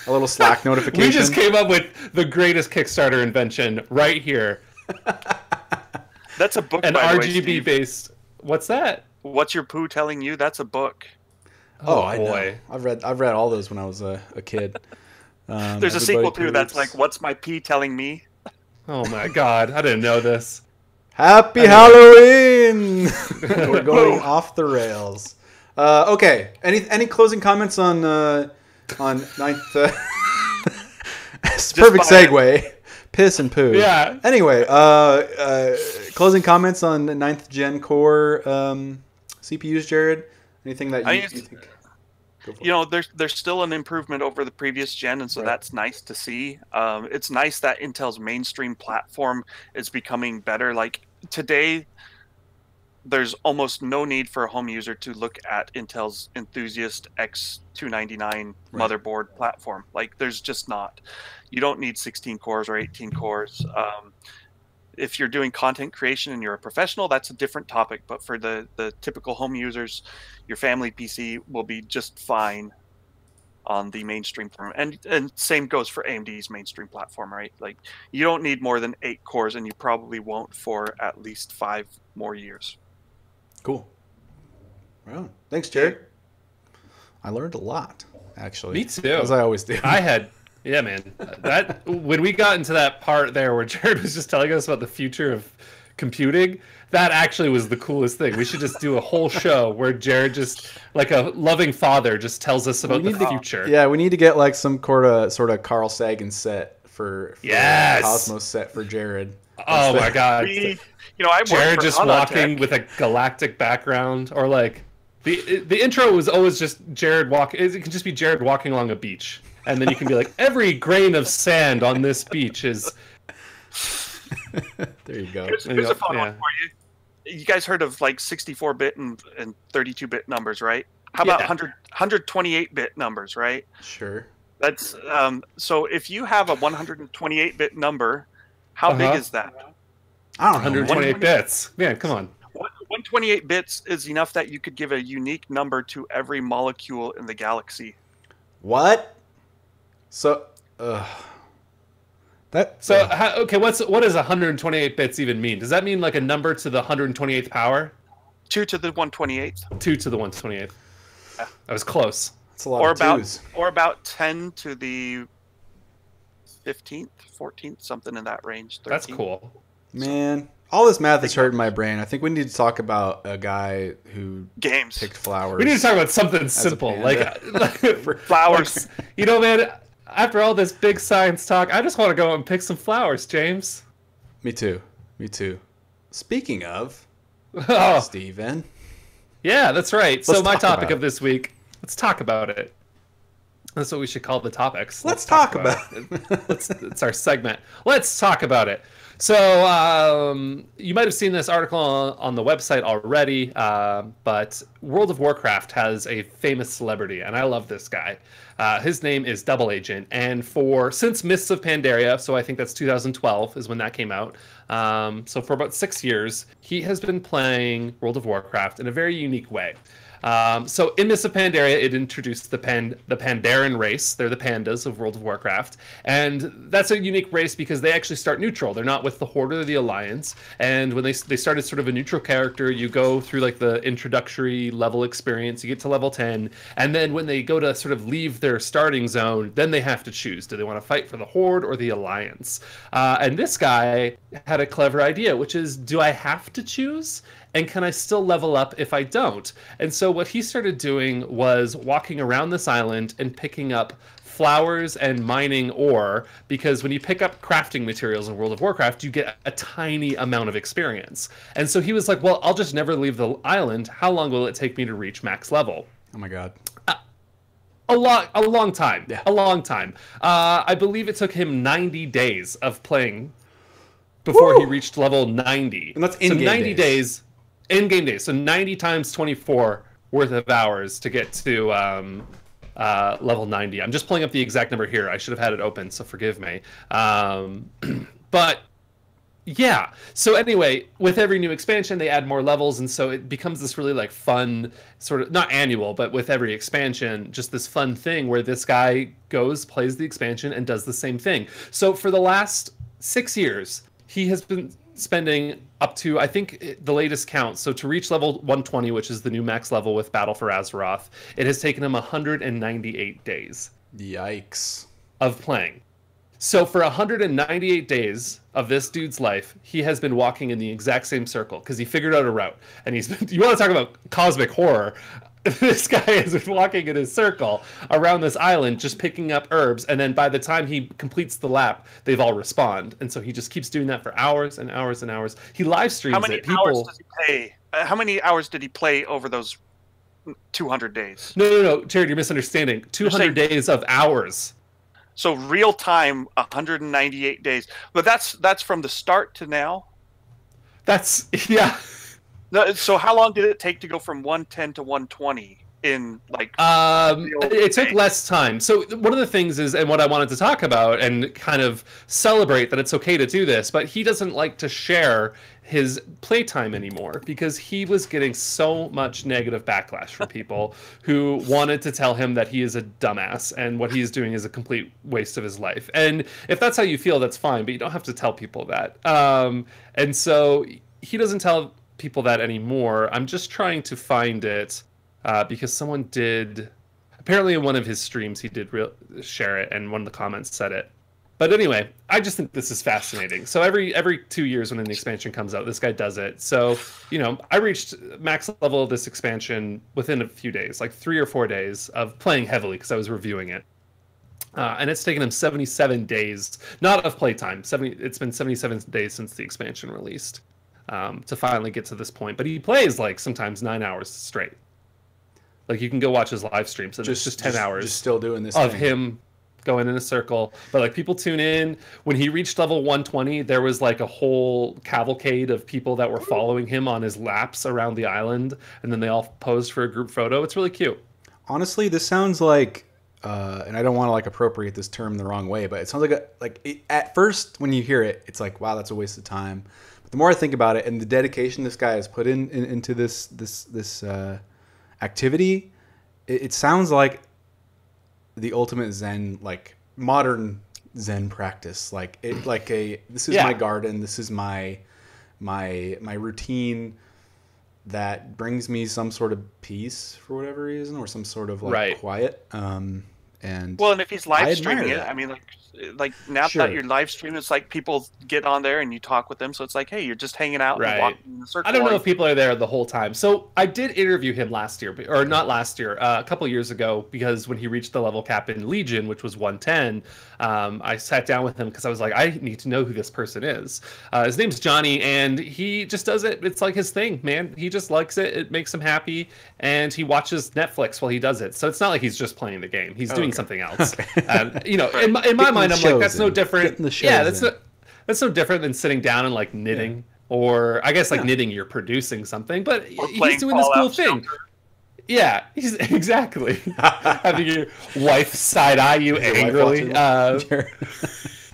a little Slack yeah. notification? We just came up with the greatest Kickstarter invention right here. That's a book, An by the way, RGB Steve. based. What's that? What's your poo telling you? That's a book. Oh, I know. boy. I've read all those when I was a kid. There's a sequel too that's like, "What's my pee telling me?" Oh my god, I didn't know this. Happy Halloween! We're going off the rails. Okay. Any closing comments on ninth? Perfect buy it. segue. Piss and poo. Yeah. Anyway, closing comments on the 9th Gen Core CPUs, Jared? Anything that you think? Go for it. You know, there's still an improvement over the previous gen, and so Right. that's nice to see. It's nice that Intel's mainstream platform is becoming better. Like today, there's almost no need for a home user to look at Intel's Enthusiast X299 Right. motherboard platform. Like there's just not. You don't need 16 cores or 18 cores. If you're doing content creation and you're a professional, that's a different topic. But for the typical home users, your family PC will be just fine on the mainstream platform. And same goes for AMD's mainstream platform, right? Like you don't need more than 8 cores, and you probably won't for at least 5 more years. Cool. Well, thanks, Jared. I learned a lot, actually. Me too. As I always do. Yeah, man. That when we got into that part there where Jared was just telling us about the future of computing, that actually was the coolest thing. We should just do a whole show where Jared just, like a loving father, just tells us about the future. Yeah, we need to get like some sort of Carl Sagan set for Yes! Cosmos set for Jared. Oh my god. I worked Jared for just Honotech. walking with a galactic background, or like the intro was always just Jared walking. It can just be Jared walking along a beach, and then you can be like, every grain of sand on this beach is. There you go. Here's a fun one for you. You guys heard of like 64-bit and 32-bit numbers, right? How about 128-bit numbers, right? Sure. That's so if you have a 128-bit number, how big is that? I don't know. 128 bits. Man, come on. 128 bits is enough that you could give a unique number to every molecule in the galaxy. What? So, Okay, what does 128 bits even mean? Does that mean like a number to the 128th power? 2 to the 128th. 2 to the 128th. I was close. that's a lot of twos. Or about 10 to the 15th, 14th, something in that range. 13th. That's cool. Man, all this math is hurting my brain. I think we need to talk about a guy who Games. picked flowers. We need to talk about something simple, panda. like Flowers. You know, man. After all this big science talk, I just want to go out and pick some flowers, James. Me too. Me too. Speaking of, Oh, Steven. yeah, that's right. So Let's my talk topic about of this week, let's talk about it. That's what we should call the topics. Let's talk about it. It's our segment. Let's talk about it. So you might have seen this article on the website already, but World of Warcraft has a famous celebrity, and I love this guy. His name is Double Agent, and since Mists of Pandaria, so I think that's 2012 is when that came out. So for about 6 years, he has been playing World of Warcraft in a very unique way. So in Mists of Pandaria, it introduced the Pandaren race. They're the pandas of World of Warcraft. And that's a unique race because they actually start neutral. They're not with the Horde or the Alliance. And when they started sort of a neutral character, you go through like the introductory level experience, you get to level 10. And then when they go to sort of leave their starting zone, then they have to choose. Do they want to fight for the Horde or the Alliance? And this guy had a clever idea, which is, do I have to choose? And can I still level up if I don't? And so what he started doing was walking around this island and picking up flowers and mining ore, because when you pick up crafting materials in World of Warcraft, you get a tiny amount of experience. And so he was like, well, I'll just never leave the island. How long will it take me to reach max level? Oh my god. A long time. Yeah. A long time. I believe it took him 90 days of playing before he reached level 90. And that's in-game 90 days, in-game days. So 90 times 24 worth of hours to get to level 90. I'm just pulling up the exact number here. I should have had it open, so forgive me. But yeah. So anyway, with every new expansion, they add more levels, and so it becomes this really like fun sort of, not annual, but with every expansion, just this fun thing where this guy goes, plays the expansion, and does the same thing. So for the last 6 years, he has been spending up to, I think the latest count, so to reach level 120, which is the new max level with Battle for Azeroth, it has taken him 198 days. Yikes. Of playing. So for 198 days of this dude's life, he has been walking in the exact same circle because he figured out a route. And he's been, you want to talk about cosmic horror? This guy has been walking in his circle around this island, just picking up herbs. And then by the time he completes the lap, they've all respawned. And so he just keeps doing that for hours and hours and hours. He live streams it. Hours does he play? How many hours did he play over those 200 days? No, Jared, you're misunderstanding. 200 days of hours. So real time, 198 days. But that's from the start to now? That's, yeah. So how long did it take to go from 110 to 120 in like... it took less time. So one of the things is, and what I wanted to talk about and kind of celebrate that it's okay to do this, but he doesn't like to share his playtime anymore because he was getting so much negative backlash from people who wanted to tell him that he is a dumbass and what he's doing is a complete waste of his life. And if that's how you feel, that's fine, but you don't have to tell people that. And so he doesn't tell people that anymore. I'm just trying to find it because someone did, apparently in one of his streams, he did share it, and one of the comments said it. But anyway, I just think this is fascinating. So every 2 years when an expansion comes out, this guy does it. So, you know, I reached max level of this expansion within a few days, like 3 or 4 days of playing heavily because I was reviewing it. And it's taken him 77 days, not of playtime. It's been 77 days since the expansion released to finally get to this point. But he plays like sometimes 9 hours straight. Like you can go watch his live streams. So it's just 10 hours. Just still doing this of thing. him going in a circle. But like people tune in. When he reached level 120, there was like a whole cavalcade of people that were following him on his laps around the island, and then they all posed for a group photo. It's really cute. Honestly, this sounds like, and I don't want to like appropriate this term the wrong way, but it sounds like at first when you hear it, it's like, wow, that's a waste of time. But the more I think about it and the dedication this guy has put into this activity, it sounds like the ultimate Zen, like modern Zen practice. Like this is my garden. This is my routine that brings me some sort of peace for whatever reason, or some sort of like quiet. And if he's live streaming it, I mean, like now that you're live streaming, it's like people get on there and you talk with them. So it's like, hey, you're just hanging out and walking in the circle. I don't know if people are there the whole time. So I did interview him last year, or not last year, a couple years ago, because when he reached the level cap in Legion, which was 110, I sat down with him because I was like, I need to know who this person is. His name's Johnny, and he just does it. It's like his thing, man. He just likes it. It makes him happy, and he watches Netflix while he does it. So it's not like he's just playing the game. He's doing something else. You know, in my mind, I'm like, that's no different. Yeah, that's no different than sitting down and like knitting, or I guess like knitting, you're producing something, but he's doing this cool thing. Yeah, he's exactly having your wife side eye you angrily.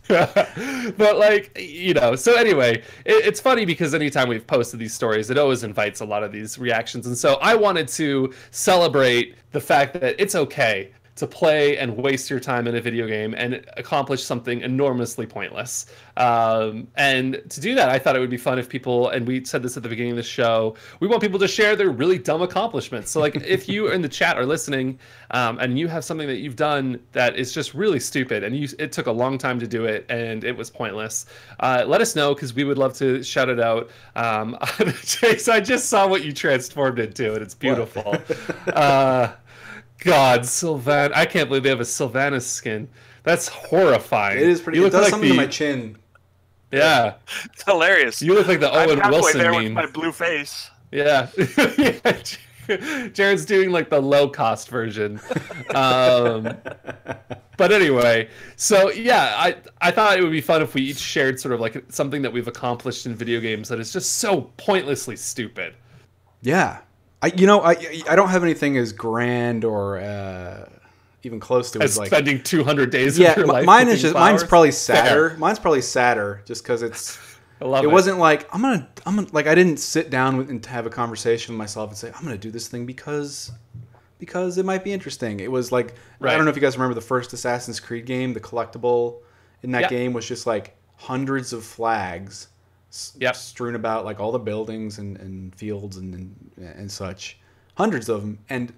But like, you know, so anyway, it's funny because anytime we've posted these stories, it always invites a lot of these reactions. And so I wanted to celebrate the fact that it's okay to play and waste your time in a video game and accomplish something enormously pointless. And to do that, I thought it would be fun if people, and we said this at the beginning of the show, we want people to share their really dumb accomplishments. So like if you in the chat are listening and you have something that you've done that is just really stupid and it took a long time to do it and it was pointless, let us know because we would love to shout it out. Chase, I just saw what you transformed into and it's beautiful. God, Sylvan! I can't believe they have a Sylvanas skin. That's horrifying. It is pretty. It does something to my chin. Yeah, it's hilarious. You look like the Owen Wilson there meme. With my blue face. Yeah. Jared's doing like the low cost version. But anyway, so yeah, I thought it would be fun if we each shared sort of like something that we've accomplished in video games that is just so pointlessly stupid. Yeah. I don't have anything as grand or even close to as like spending 200 days of your life. Mine's probably sadder. Fair. Mine's probably sadder just because it's. It wasn't like I'm gonna like I didn't sit down and have a conversation with myself and say I'm gonna do this thing because it might be interesting. It was like I don't know if you guys remember the first Assassin's Creed game. The collectible in that game was just like hundreds of flags strewn about like all the buildings and fields and such, hundreds of them, and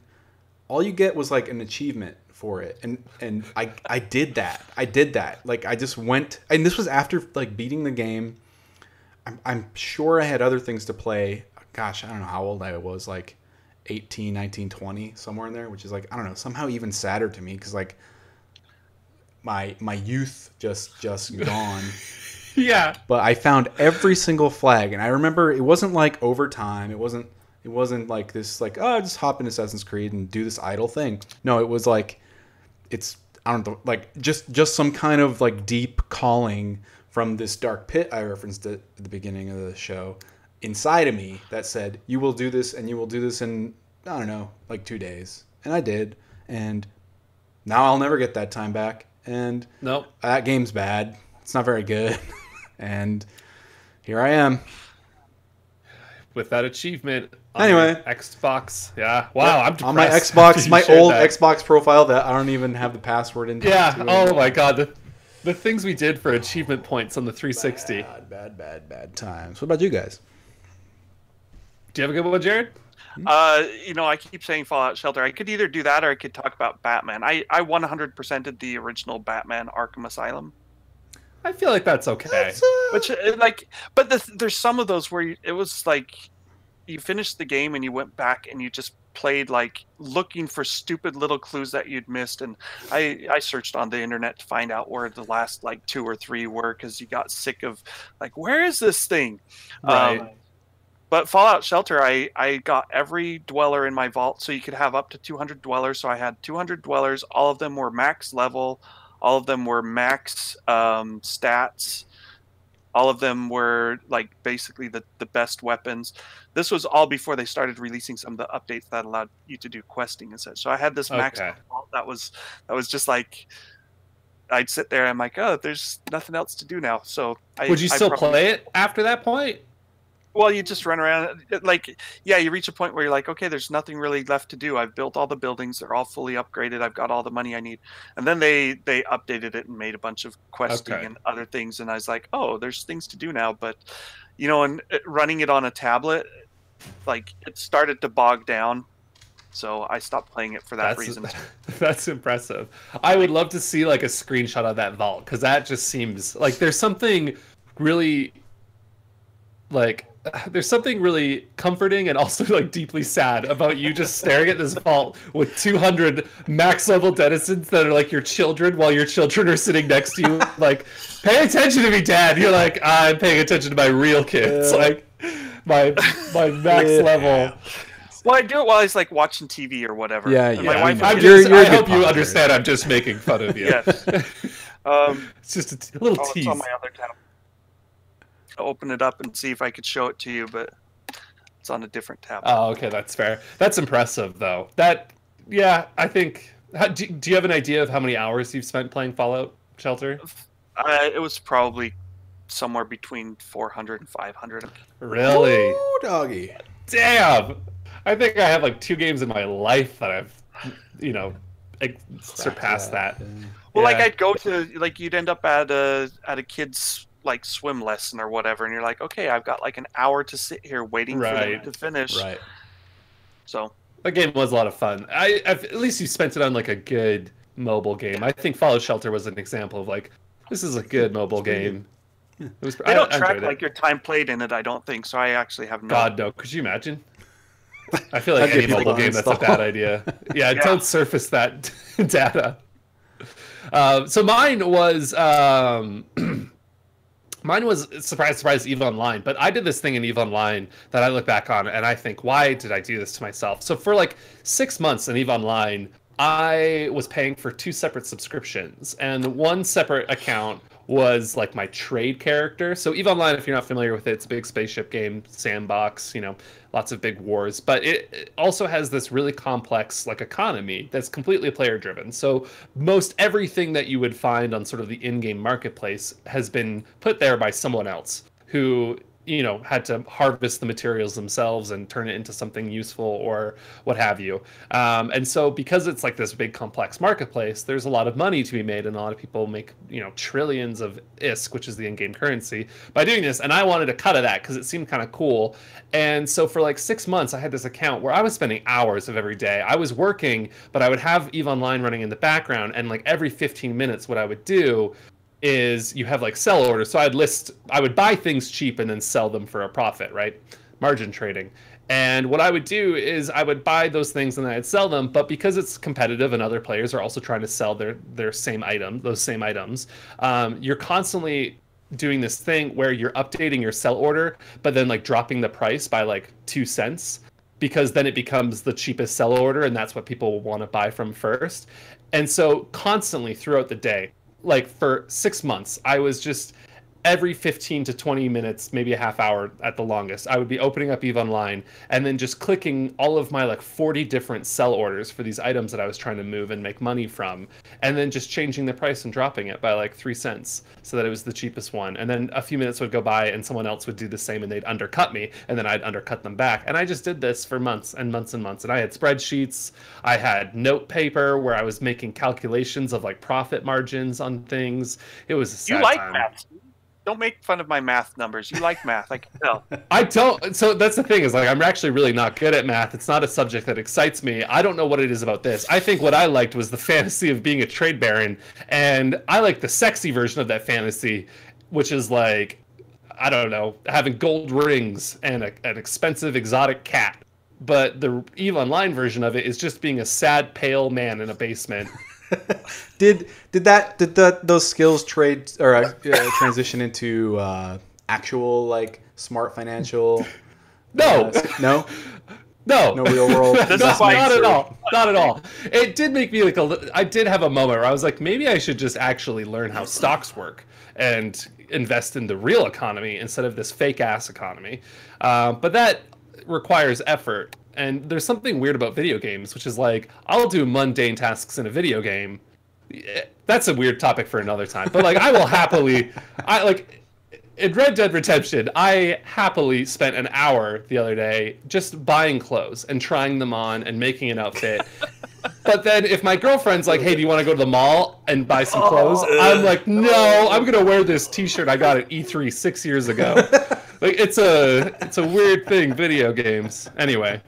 all you get was like an achievement for it, and I did that. Like I just went, and this was after like beating the game. I'm sure I had other things to play. Gosh, I don't know how old I was, like 18, 19, 20, somewhere in there, which is like, I don't know, somehow even sadder to me because like my youth just gone. Yeah. But I found every single flag, and I remember it wasn't like overtime. It wasn't like this like, oh, just hop in Assassin's Creed and do this idle thing. No, it was like I don't know, like just some kind of like deep calling from this dark pit I referenced at the beginning of the show inside of me that said, you will do this and you will do this in, I don't know, like 2 days. And I did. And now I'll never get that time back. And that game's bad. It's not very good. And here I am. With that achievement. Anyway. Xbox. Yeah. Wow, I'm depressed. On my Xbox, my old Xbox profile that I don't even have the password in. Yeah. Oh my God. The things we did for achievement points on the 360. Bad times. What about you guys? Do you have a good one, Jared? I keep saying Fallout Shelter. I could either do that or I could talk about Batman. I 100%ed the original Batman Arkham Asylum. I feel like that's okay. There's some of those where it was like you finished the game and you went back and you just played like looking for stupid little clues that you'd missed, and I searched on the internet to find out where the last like 2 or 3 were because you got sick of like, where is this thing? Right. But Fallout Shelter, I got every dweller in my vault, so you could have up to 200 dwellers. So I had 200 dwellers. All of them were max level. All of them were max stats. All of them were like basically the best weapons. This was all before they started releasing some of the updates that allowed you to do questing and such. So I had this max vault that was just like, I'd sit there and I'm like, oh, there's nothing else to do now. So would you still play it after that point? Well, you just run around. Like, yeah, you reach a point where you're like, okay, there's nothing really left to do. I've built all the buildings. They're all fully upgraded. I've got all the money I need. And then they updated it and made a bunch of questing and other things. And I was like, oh, there's things to do now. But, and running it on a tablet, like, it started to bog down. So I stopped playing it for that reason. That's impressive. I would love to see, like, a screenshot of that vault, because that just seems like there's something really, like, there's something really comforting and also like deeply sad about you just staring at this vault with 200 max level denizens that are like your children, while your children are sitting next to you like, pay attention to me, Dad. You're like, I'm paying attention to my real kids, like my max level. Well, I do it while he's like watching TV or whatever. Yeah. My wife. I hope you understand. I'm just making fun of you. Yes. It's just a little tease. It's on my other tab. I'll open it up and see if I could show it to you, but it's on a different tab. Oh, okay, that's fair. That's impressive, though. I think. Do you have an idea of how many hours you've spent playing Fallout Shelter? It was probably somewhere between 400 and 500. Really? Ooh, doggy. Damn! I think I have like 2 games in my life that I've, surpassed that. Well, like I'd go to, like, you'd end up at a kid's like swim lesson or whatever, and you're like, okay, I've got like an hour to sit here waiting for them to finish. Right. So that game was a lot of fun. At least you spent it on like a good mobile game. I think Fallout Shelter was an example of like, this is a good mobile game. They don't track like your time played in it, I don't think. So I actually have no. God, no. Could you imagine? I feel like any mobile game, that's a bad idea. Yeah, don't surface that data. So mine was Mine was, surprise, EVE Online, but I did this thing in EVE Online that I look back on and I think, why did I do this to myself? So for like 6 months in EVE Online, I was paying for 2 separate subscriptions, and one separate account was like my trade character. So EVE Online, if you're not familiar with it, it's a big spaceship game, sandbox, lots of big wars, but it also has this really complex like economy that's completely player driven. So most everything that you would find on sort of the in-game marketplace has been put there by someone else who had to harvest the materials themselves and turn it into something useful or what have you. And so because it's like this big complex marketplace, there's a lot of money to be made, and a lot of people make, trillions of ISK, which is the in-game currency, by doing this. And I wanted a cut of that because it seemed kind of cool. And so for like 6 months, I had this account where I was spending hours of every day. I was working, but I would have EVE Online running in the background, and like every 15 minutes, what I would do is you have like sell orders. So I would buy things cheap and then sell them for a profit, right? Margin trading. And what I would do is I would buy those things and then I'd sell them. But because it's competitive and other players are also trying to sell those same items, you're constantly doing this thing where you're updating your sell order, but then like dropping the price by like 2 cents, because then it becomes the cheapest sell order, and that's what people want to buy from first. And so constantly throughout the day, like for 6 months, I was just every 15 to 20 minutes, maybe a half hour at the longest, I would be opening up EVE Online and then just clicking all of my like 40 different sell orders for these items that I was trying to move and make money from, and then just changing the price and dropping it by like 3 cents so that it was the cheapest one. And then a few minutes would go by and someone else would do the same and they'd undercut me, and then I'd undercut them back. And I just did this for months and months and months. And I had spreadsheets, I had note paper where I was making calculations of like profit margins on things. It was a sad You like time. math. Don't make fun of my math numbers. You like math, I can tell. I don't. So that's the thing, is like I'm actually really not good at math. It's not a subject that excites me. I don't know what it is about this. I think what I liked was the fantasy of being a trade baron, and I like the sexy version of that fantasy, which is like, I don't know, having gold rings and an expensive exotic cat. But the EVE Online version of it is just being a sad, pale man in a basement. Did those skills transition into actual like smart financial? No, no real world. Not at all. Not at all. It did make me like I did have a moment where I was like, maybe I should just actually learn how stocks work and invest in the real economy instead of this fake ass economy. But that requires effort. And there's something weird about video games, which is like, I'll do mundane tasks in a video game. That's a weird topic for another time. But like, I will happily, in Red Dead Redemption, I happily spent an hour the other day just buying clothes and trying them on and making an outfit. But then if my girlfriend's like, hey, do you want to go to the mall and buy some clothes? I'm like, no, I'm going to wear this t-shirt I got at E3 6 years ago. Like, it's a weird thing, video games. Anyway.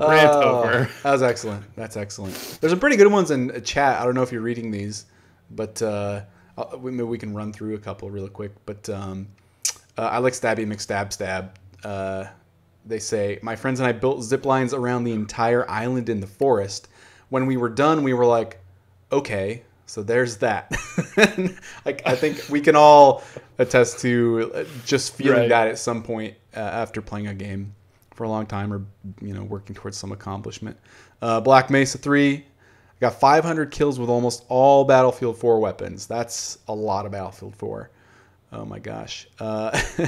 Rant over. That was excellent. That's excellent. There's some pretty good ones in chat. I don't know if you're reading these, but maybe we can run through a couple really quick. But I like Stabby McStab. They say, my friends and I built zip lines around the entire island in the forest. When we were done, we were like, okay, so there's that. I think we can all attest to just feeling that at some point after playing a game for a long time, or working towards some accomplishment. Black Mesa 3, I got 500 kills with almost all Battlefield 4 weapons. That's a lot of Battlefield 4. Oh my gosh. Comrade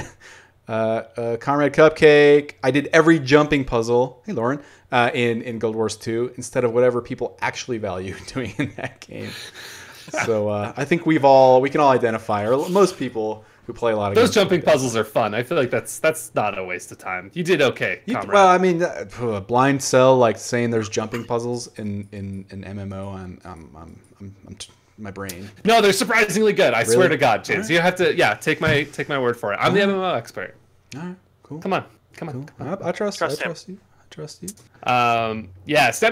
Cupcake, I did every jumping puzzle, hey Lauren, in Guild Wars 2 instead of whatever people actually value doing in that game. So I think we can all identify, or most people who play a lot of those games jumping puzzles are fun. I feel like that's not a waste of time. You did okay, Comrade. Well, I mean, blind sell, like saying there's jumping puzzles in MMO. I'm my brain. No, they're surprisingly good. I swear to God, James. Right. You have to, take my word for it. I'm the MMO expert. All right, cool. Come on. Cool. I trust you. Stabby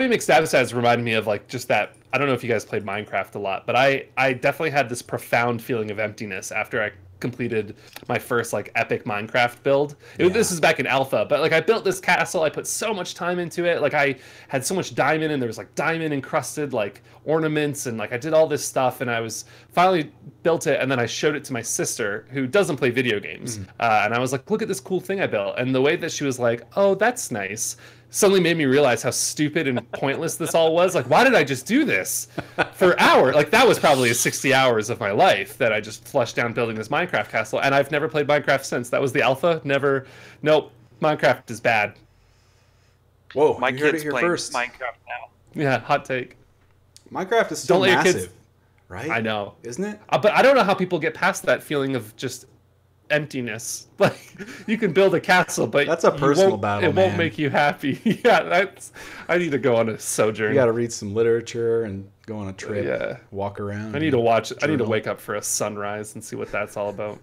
McStabs has reminded me of like just that I don't know if you guys played Minecraft a lot, but I definitely had this profound feeling of emptiness after I completed my first like epic Minecraft build. This is back in alpha, but like I built this castle, I put so much time into it. Like I had so much diamond, and there was like diamond encrusted like ornaments, and like I did all this stuff, and I was finally built it, and then I showed it to my sister who doesn't play video games, and I was like, look at this cool thing I built. And the way that she was like, oh, that's nice, suddenly made me realize how stupid and pointless this all was. Like, why did I just do this for hours? Like, that was probably 60 hours of my life that I just flushed down building this Minecraft castle, and I've never played Minecraft since. That was the alpha. Never. Nope. Minecraft is bad. Whoa, My you heard kids it here play first. Minecraft now. Yeah, hot take. Minecraft is still Don't let your massive, kids- right? I know. Isn't it? But I don't know how people get past that feeling of just emptiness. Like, you can build a castle, but That's a personal battle, It won't man. make you happy. Yeah, I need to go on a sojourn. You got to read some literature and go on a trip. Yeah. Walk around. I need to watch. I need to journal. wake up for a sunrise and see what that's all about.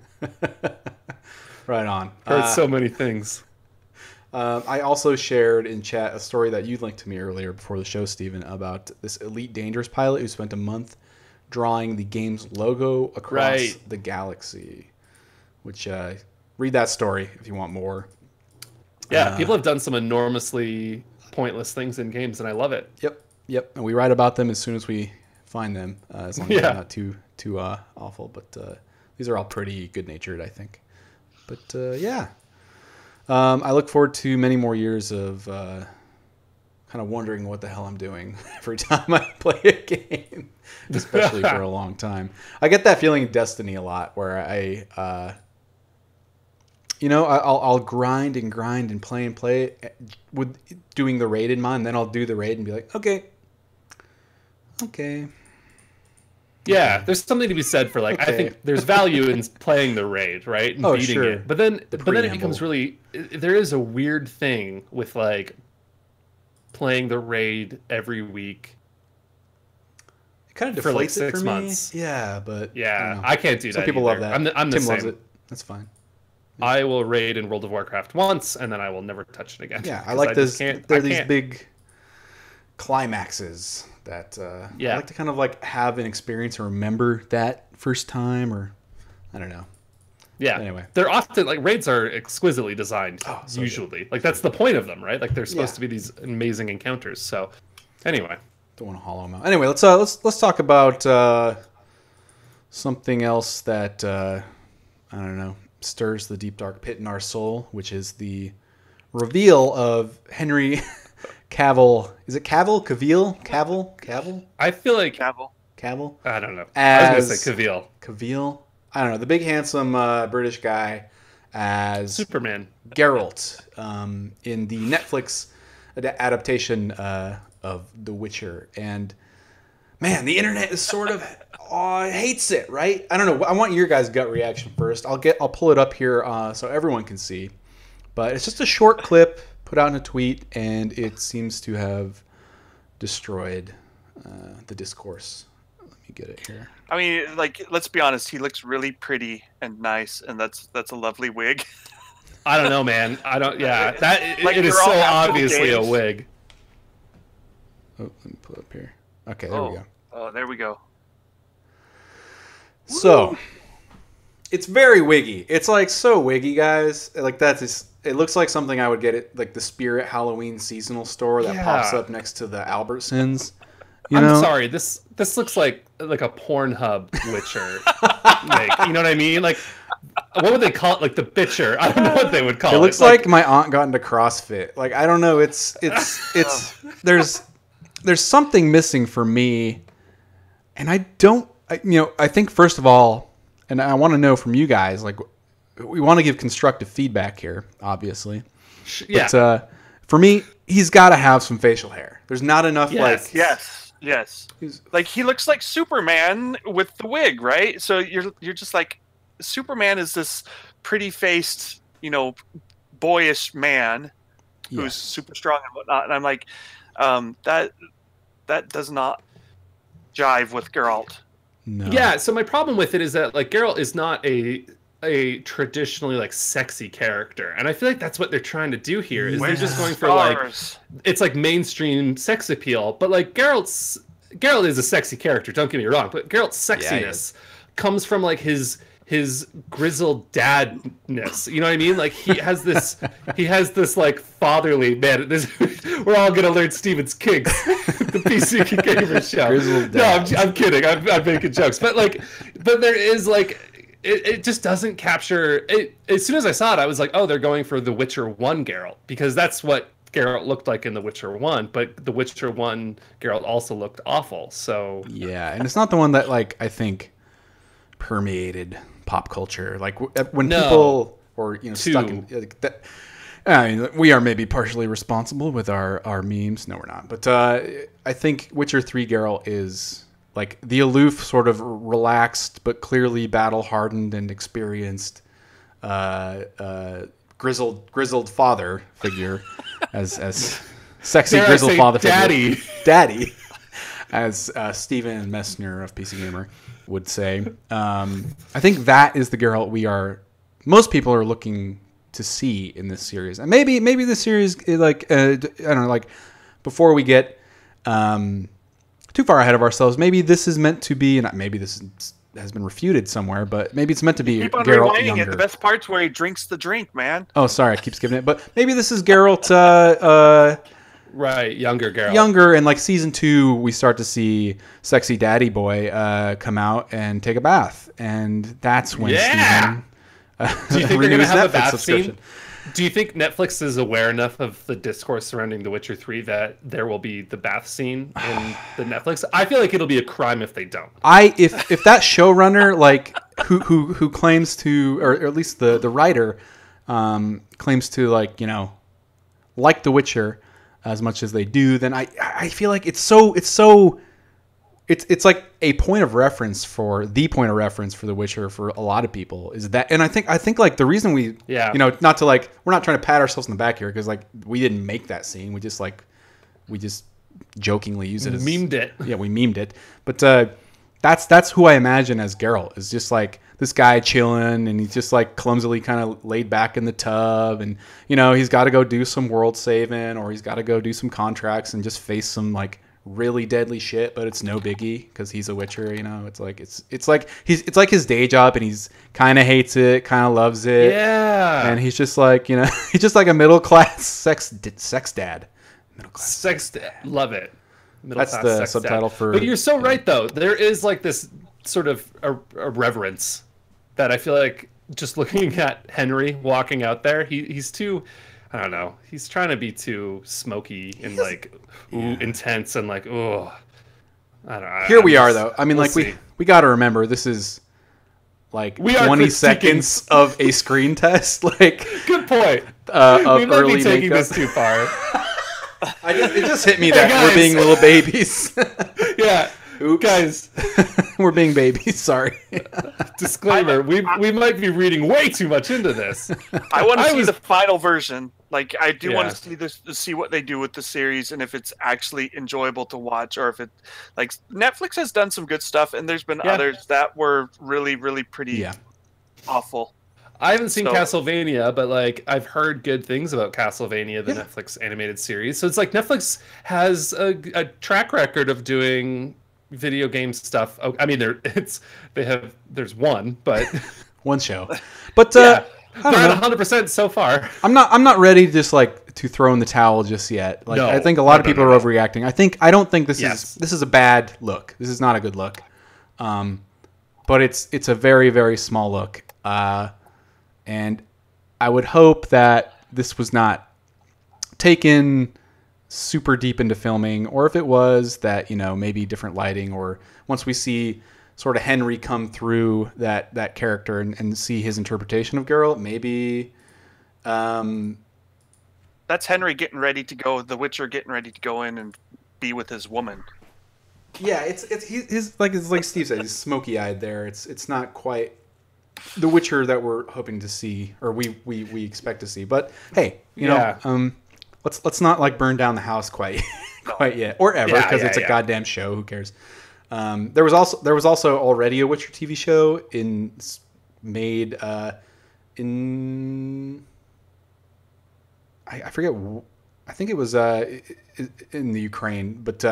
Right on. Heard so many things. I also shared in chat a story that you linked to me earlier before the show, Steven, about this Elite Dangerous pilot who spent a month drawing the game's logo across the galaxy. Which, read that story if you want more. Yeah, people have done some enormously pointless things in games, and I love it. Yep. And we write about them as soon as we find them, as long as they're not too awful. But these are all pretty good-natured, I think. But, yeah. I look forward to many more years of kind of wondering what the hell I'm doing every time I play a game, especially for a long time. I get that feeling in Destiny a lot, where I'll grind and play with doing the raid in mind. Then I'll do the raid and be like, okay. Yeah, there's something to be said for like, I think there's value in playing the raid, right? And beating it. But then it becomes really, there is a weird thing with like playing the raid every week. It kind of for like deflates 6 it for months. me. Yeah, but yeah, I can't do that. Some people love that. I'm the Tim same. loves it. That's fine. I will raid in World of Warcraft once, and then I will never touch it again. Yeah, I like this. There are these can't. big climaxes that I like to kind of like have an experience or remember that first time, or I don't know. Yeah. Anyway, they're often like raids are exquisitely designed. So usually, good. like that's the point of them, right? Like they're supposed to be these amazing encounters. So, anyway, don't want to hollow them out. Anyway, let's talk about something else that I don't know, stirs the deep dark pit in our soul, which is the reveal of Henry Cavill. Is it Cavill? Cavill? I feel like Cavill. I don't know. As I was gonna say Cavill. I don't know. The big handsome British guy as Superman. Geralt in the Netflix adaptation of The Witcher. And man, the internet is sort of hates it, right? I don't know. I want your guys' gut reaction first. I'll pull it up here so everyone can see. But it's just a short clip put out in a tweet, and it seems to have destroyed the discourse. Let me get it here. I mean, like, let's be honest. He looks really pretty and nice, and that's a lovely wig. I don't know, man. I don't. Yeah, that Like, it is they're all so Apple obviously a games. wig. Oh, let me pull it up here. Okay, there we go. Oh, there we go. So, it's very wiggy. It's like so wiggy, guys. Like that's just, it looks like something I would get at like the Spirit Halloween seasonal store that pops up next to the Albertsons. I'm sorry. This looks like a Pornhub Witcher. Like, you know what I mean? Like, what would they call it? Like the bitcher? I don't know what they would call it. It looks like my aunt got into CrossFit. Like I don't know. It's there's something missing for me, and I think first of all, and I want to know from you guys, like we want to give constructive feedback here, obviously. Yeah. But for me, he's got to have some facial hair. There's not enough Yes. Like he looks like Superman with the wig, right? So you're just like, Superman is this pretty faced, boyish man who's super strong and whatnot. And I'm like, that does not jive with Geralt. No. Yeah, so my problem with it is that like Geralt is not a traditionally like sexy character, and I feel like that's what they're trying to do here. Is they're just going for like it's like mainstream sex appeal, but like Geralt's Geralt is a sexy character. Don't get me wrong, but Geralt's sexiness comes from like his grizzled dadness. You know what I mean? Like he has this like fatherly man. We're all gonna learn Steven's kinks. The PC Gamer Show. Grizzled No, dad. I'm kidding. I'm making jokes, but there is like it just doesn't capture it. As soon as I saw it, I was like, oh, they're going for the Witcher 1 Geralt, because that's what Geralt looked like in The Witcher 1, but The Witcher 1 Geralt also looked awful. So Yeah, and it's not the one that like I think permeated pop culture. Like when people or stuck in like that. I mean, we are maybe partially responsible with our memes. No, we're not. But I think Witcher 3 Geralt is like the aloof, sort of relaxed, but clearly battle-hardened and experienced grizzled father figure, as sexy Dare I grizzled say father daddy. figure. Daddy, as Steven Messner of PC Gamer would say. I think that is the Geralt most people are looking to see in this series. And maybe this series, like, I don't know, like, before we get too far ahead of ourselves, maybe this is meant to be, and maybe this has been refuted somewhere, but maybe it's meant to be Keep on Geralt rewinding younger. it. The best part's where he drinks the drink, man. Oh, sorry, I keep skipping it. But maybe this is Geralt right, younger Geralt. younger, and like season 2, we start to see sexy daddy boy come out and take a bath, and that's when Steven Do you think they're going to have a Netflix bath subscription. scene? Do you think Netflix is aware enough of the discourse surrounding The Witcher 3 that there will be the bath scene in the Netflix? I feel like it'll be a crime if they don't. If that showrunner, like who claims to, or at least the writer claims to, like The Witcher as much as they do, then I feel like it's like a point of reference for The Witcher for a lot of people is that, and I think like the reason we not to like, we're not trying to pat ourselves in the back here, because like we didn't make that scene, we just jokingly use it as memed it. Yeah, we memed it, but that's who I imagine as Geralt, is just like this guy chilling, and he's just like clumsily kind of laid back in the tub, and he's got to go do some world saving, or he's got to go do some contracts and just face some like really deadly shit, but it's no biggie because he's a Witcher. It's like his day job, and he's kind of hates it, kind of loves it. Yeah, and he's just like he's just like a middle class sex dad. Middle class sex dad. Love it. That's the subtitle for. But you're so right, though. There is like this sort of a reverence that I feel like, just looking at Henry walking out there, he's too. I don't know. He's trying to be too smoky and intense and like, oh, I don't know. Here we are, though. I mean, like we got to remember, this is like 20 seconds of a screen test. Like, good point. We might be taking this too far. It just hit me that we're being little babies. Yeah. Oops. Guys, we're being babies. Sorry. Disclaimer: we might be reading way too much into this. I want to see the final version. Like, I do want to see this, to see what they do with the series, and if it's actually enjoyable to watch, or if it, like, Netflix has done some good stuff, and there's been others that were really, really pretty awful. I haven't seen Castlevania, but like I've heard good things about Castlevania, the Netflix animated series. So it's like Netflix has a track record of doing video game stuff. Oh, I mean, there's one, but one show, but they're at 100% so far. I'm not ready to just like to throw in the towel just yet. Like, I think a lot of people are overreacting. I don't think this is a bad look. This is not a good look, but it's a very, very small look. And I would hope that this was not taken super deep into filming, or if it was, that maybe different lighting, or once we see sort of Henry come through that character and see his interpretation of Geralt, maybe that's Henry getting ready to go, the Witcher getting ready to go in and be with his woman. Yeah, he's like Steve said, he's smoky eyed there. It's not quite the Witcher that we're hoping to see, or we expect to see. But hey, let's not like burn down the house quite yet, or ever, because it's a goddamn show. Who cares? There was also already a Witcher TV show made in I forget. I think it was in the Ukraine, but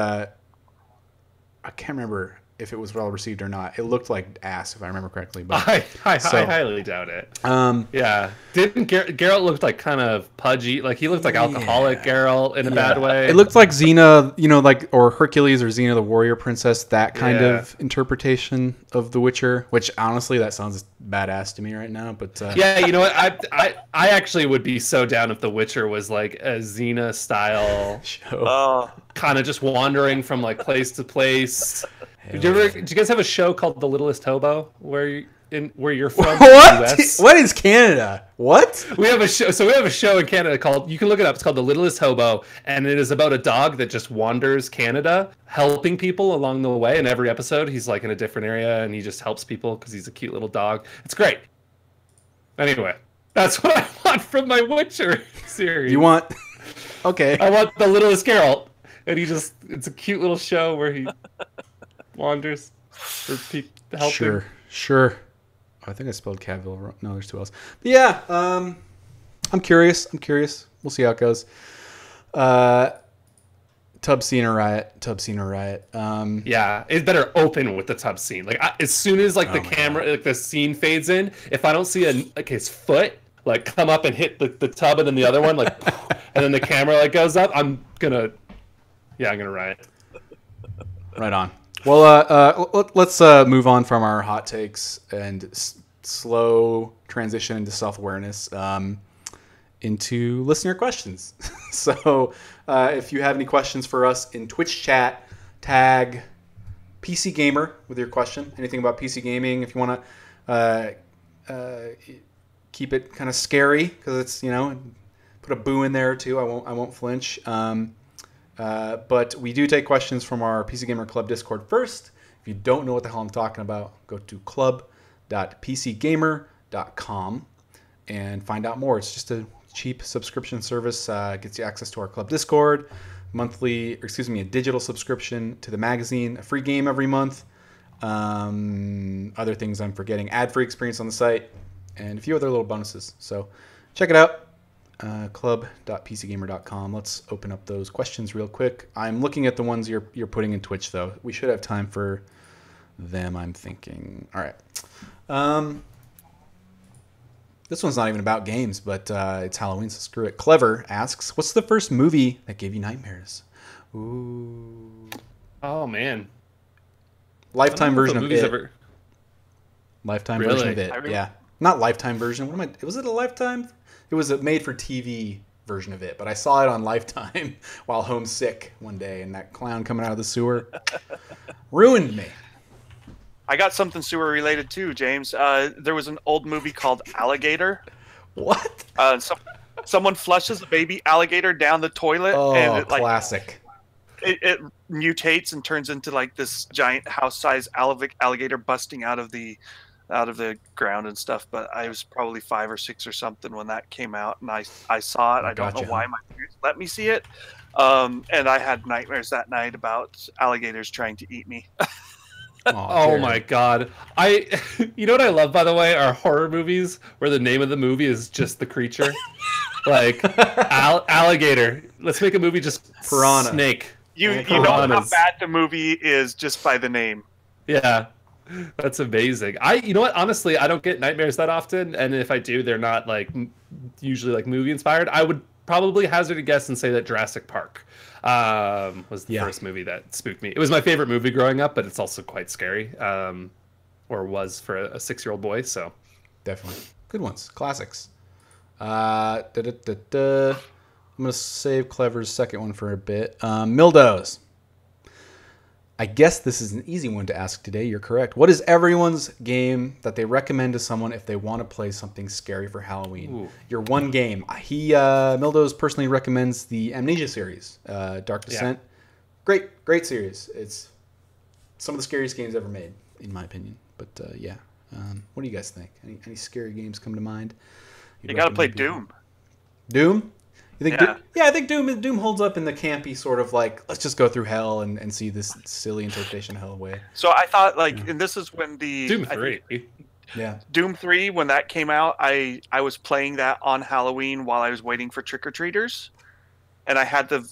I can't remember if it was well received or not. It looked like ass, if I remember correctly. But I highly doubt it. Yeah, didn't Geralt looked like kind of pudgy? Like he looked like alcoholic Geralt in a bad way. It looked like Xena, like or Hercules or Xena the Warrior Princess. That kind of interpretation of The Witcher. Which honestly, that sounds badass to me right now. But yeah, you know what? I actually would be so down if The Witcher was like a Xena style show, kind of just wandering from like place to place. Did you guys have a show called The Littlest Hobo where you're from? What? The US? What is Canada? What? We have a show. So we have a show in Canada called. You can look it up. It's called The Littlest Hobo, and it is about a dog that just wanders Canada, helping people along the way. In every episode, he's like in a different area, and he just helps people because he's a cute little dog. It's great. Anyway, that's what I want from my Witcher series. You want? Okay. I want The Littlest Geralt, and it's a cute little show where he wanders for people helping. Sure. I think I spelled Cavill wrong. No, there's two L's. But yeah, I'm curious. We'll see how it goes. Tub scene or riot. Yeah, it better open with the tub scene. Like as soon as like the camera, like the scene fades in, if I don't see his foot like come up and hit the tub and then the other one like, and then the camera like goes up, I'm gonna riot. Right on. Well, let's move on from our hot takes and slow transition into self-awareness into listener questions. So if you have any questions for us in Twitch chat, tag PC Gamer with your question. Anything about PC gaming. If you want to keep it kind of scary because it's, put a boo in there too. I won't flinch. But we do take questions from our PC Gamer Club Discord first. If you don't know what the hell I'm talking about, go to club.pcgamer.com and find out more. It's just a cheap subscription service. Gets you access to our club Discord, a digital subscription to the magazine, a free game every month, other things I'm forgetting, ad-free experience on the site, and a few other little bonuses. So check it out. Club.pcgamer.com. Let's open up those questions real quick. I'm looking at the ones you're putting in Twitch, though. We should have time for them, I'm thinking. All right. This one's not even about games, but it's Halloween, so screw it. Clever asks, what's the first movie that gave you nightmares? Ooh. Oh, man. Lifetime version of it. Lifetime Really? version of it, yeah. Not Lifetime version. Was it a Lifetime? It was a made-for-TV version of it, but I saw it on Lifetime while homesick one day, and that clown coming out of the sewer ruined me. I got something sewer-related too, James. There was an old movie called Alligator. What? Someone flushes a baby alligator down the toilet, and it, classic. It mutates and turns into like this giant house-sized alligator busting out of the ground and stuff. But I was probably 5 or 6 or something when that came out, and I saw it. I don't know why my parents let me see it, and I had nightmares that night about alligators trying to eat me. Oh my god! You know what I love, by the way, are horror movies where the name of the movie is just the creature, like alligator. Let's make a movie just piranha. Snake. You know how bad the movie is just by the name. Yeah. That's amazing. You know what? Honestly, I don't get nightmares that often, and if I do, they're not like usually like movie inspired. I would probably hazard a guess and say that Jurassic Park was the first movie that spooked me. It was my favorite movie growing up, but it's also quite scary, or was for a 6-year-old boy. So definitely good ones, classics. I'm gonna save Clever's second one for a bit. Mildos. I guess this is an easy one to ask today. You're correct. What is everyone's game that they recommend to someone if they want to play something scary for Halloween? Ooh. Your one game. Mildos personally recommends the Amnesia series, Dark Descent. Yeah. Great series. It's some of the scariest games ever made, in my opinion. But yeah, what do you guys think? Any scary games come to mind? You got to play Doom. Doom? You think I think Doom holds up in the campy sort of like, let's just go through hell and see this silly interpretation of hell way. So I thought and this is when the Doom 3. Doom 3, when that came out, I was playing that on Halloween while I was waiting for trick-or-treaters. And I had the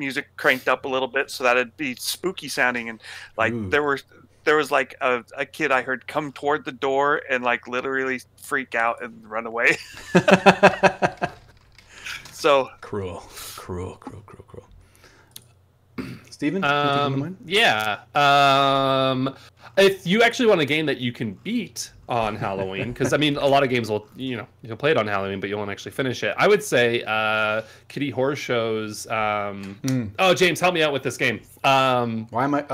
music cranked up a little bit so that it'd be spooky sounding. And like Ooh. there was like a kid I heard come toward the door and like literally freak out and run away. So Cruel. Steven, anything come to mind? Yeah. If you actually want a game that you can beat on Halloween, because I mean, a lot of games will, you can play it on Halloween, but you won't actually finish it. I would say Kitty Horror Show's. Oh, James, help me out with this game. Why am I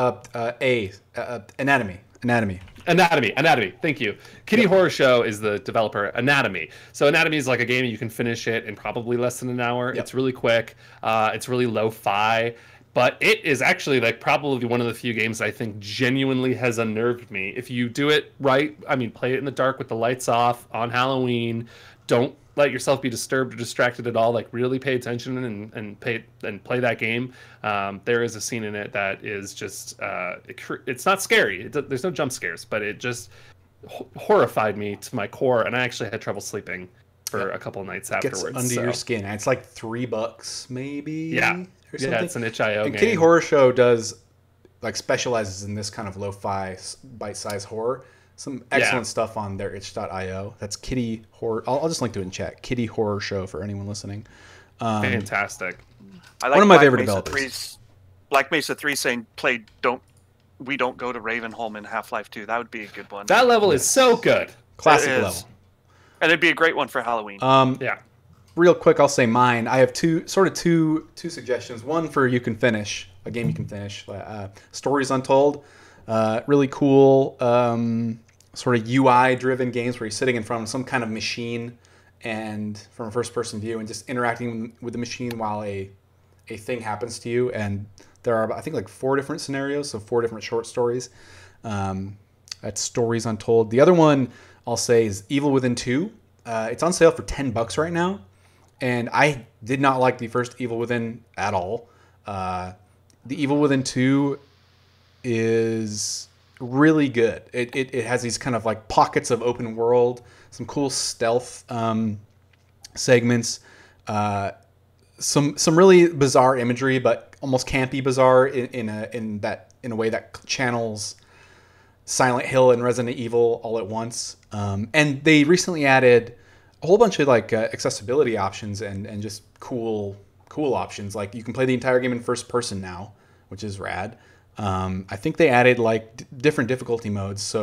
Anatomy? Anatomy. Thank you. Kitty Horror Show is the developer. Anatomy. So Anatomy is like a game you can finish it in probably less than an hour. Yep. It's really quick. It's really lo-fi. But it is actually like probably one of the few games I think genuinely has unnerved me. If you do it right, I mean, play it in the dark with the lights off on Halloween. Don't let yourself be disturbed or distracted at all. Like really pay attention and play that game. There is a scene in it that is just it's not scary. There's no jump scares, but it just horrified me to my core, and I actually had trouble sleeping for a couple of nights afterwards. Gets under your skin. It's like $3 maybe. Yeah. Yeah, it's an itch.io game. Kitty Horror Show does specializes in this kind of lo-fi bite-sized horror. Some excellent stuff on their itch.io. That's Kitty Horror. I'll just link to it in chat. Kitty Horror Show for anyone listening. Fantastic. I like one of my Black favorite Mesa developers. 3's Black Mesa 3 saying we don't go to Ravenholm in Half-Life 2. That would be a good one. That level is so good. Classic It is. level. And it'd be a great one for Halloween. Yeah. Real quick, I'll say mine. I have two suggestions. One for you can finish, a game you can finish. Stories Untold, really cool sort of UI-driven games where you're sitting in front of some kind of machine and from a first-person view and just interacting with the machine while a thing happens to you. And there are, I think, like 4 different scenarios, so 4 different short stories. That's Stories Untold. The other one I'll say is Evil Within 2. It's on sale for $10 right now. And I did not like the first Evil Within at all. The Evil Within 2 is really good. It has these kind of like pockets of open world, some cool stealth segments, some really bizarre imagery, but almost campy bizarre in a way that channels Silent Hill and Resident Evil all at once. And they recently added a whole bunch of like accessibility options and just cool options. Like you can play the entire game in first person now, which is rad. I think they added like different difficulty modes,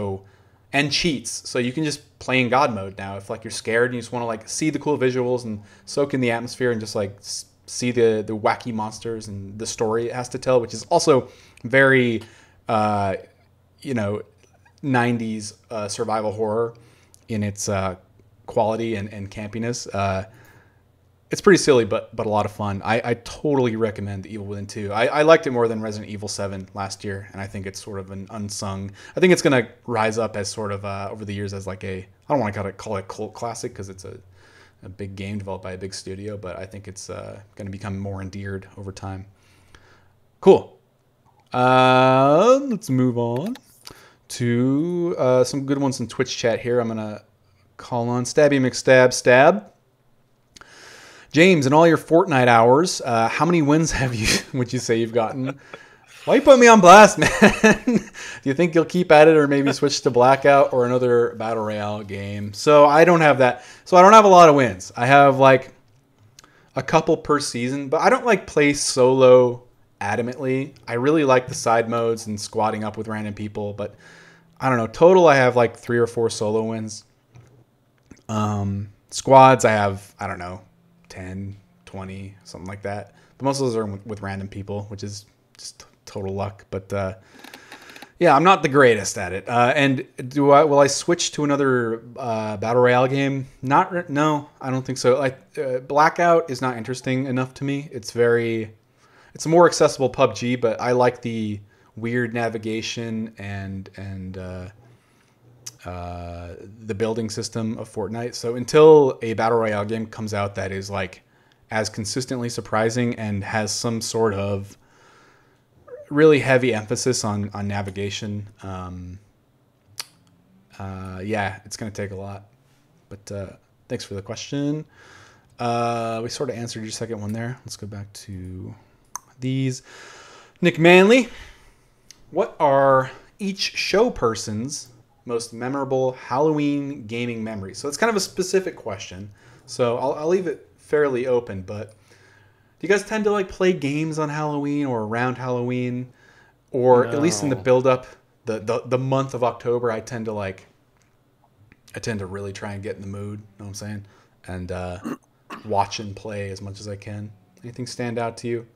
and cheats, so you can just play in God mode now. If like you're scared and you just want to like see the cool visuals and soak in the atmosphere and just like see the wacky monsters and the story it has to tell, which is also very 90s survival horror in its quality and campiness. It's pretty silly, but a lot of fun. I totally recommend The Evil Within 2. I liked it more than Resident Evil 7 last year, and I think it's sort of an unsung. I think it's going to rise up as sort of over the years as like I don't want to call it a cult classic because it's a big game developed by a big studio, but I think it's going to become more endeared over time. Cool. Let's move on to some good ones in Twitch chat here. I'm going to call on Stabby McStab. James, in all your Fortnite hours, how many wins would you say you've gotten? Why you put me on blast, man? Do you think you'll keep at it or maybe switch to Blackout or another Battle Royale game? So I don't have that. So I don't have a lot of wins. I have like a couple per season, but I don't like play solo adamantly. I really like the side modes and squatting up with random people, but I don't know. Total, I have like 3 or 4 solo wins. Squads, I have, I don't know, 10, 20, something like that. But most of those are with random people, which is just total luck. But yeah, I'm not the greatest at it. And will I switch to another Battle Royale game? No, I don't think so. Like Blackout is not interesting enough to me. It's a more accessible PUBG, but I like the weird navigation and the building system of Fortnite. So until a Battle Royale game comes out that is like as consistently surprising and has some sort of really heavy emphasis on navigation, yeah, it's going to take a lot. But thanks for the question. We sort of answered your second one there. Let's go back to these. Nick Manley, what are each show person's most memorable Halloween gaming memories? So it's kind of a specific question. So I'll leave it fairly open, but do you guys tend to like play games on Halloween or around Halloween? Or at least in the build up, the month of October, I tend to really try and get in the mood, you know what I'm saying? And watch and play as much as I can. Anything stand out to you?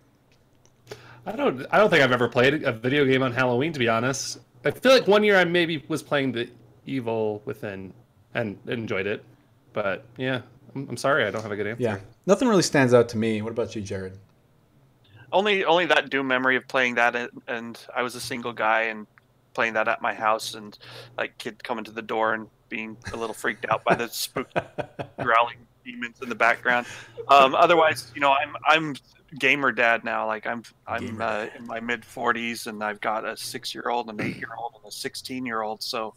I don't think I've ever played a video game on Halloween, to be honest. I feel like one year I maybe was playing The Evil Within and enjoyed it. But yeah, I'm sorry, I don't have a good answer. Yeah, nothing really stands out to me. What about you, Jared? Only that Doom memory of playing that, and I was a single guy and playing that at my house, and like kid coming to the door and being a little freaked out by the spooky growling demons in the background. Otherwise, I'm gamer dad now. Like I'm in my mid 40s, and I've got a 6-year-old, an 8-year-old, and a 16-year-old. So,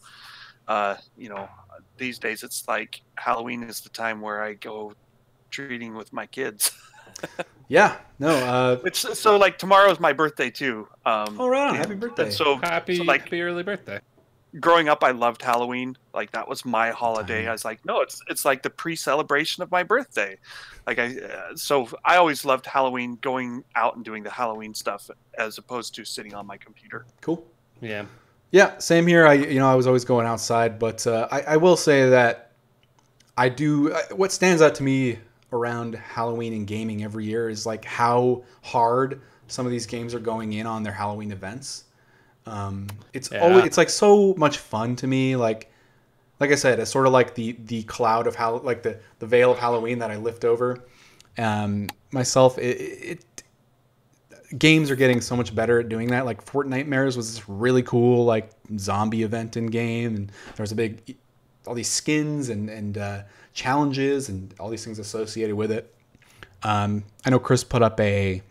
these days it's like Halloween is the time where I go treating with my kids. Yeah, no. So like tomorrow's my birthday too. All right, happy birthday! So happy early birthday. Growing up, I loved Halloween. Like that was my holiday. I was like, no, it's like the pre-celebration of my birthday. Like so I always loved Halloween, going out and doing the Halloween stuff as opposed to sitting on my computer. Cool. Yeah. Yeah, same here. I was always going outside, but I will say that I do. What stands out to me around Halloween and gaming every year is like how hard some of these games are going in on their Halloween events. It's like so much fun to me. Like I said, it's sort of like the cloud of the veil of Halloween that I lift over myself. Games are getting so much better at doing that. Like Fortnitemares was this really cool like zombie event in game, and there was all these skins and challenges and all these things associated with it. I know Chris put up an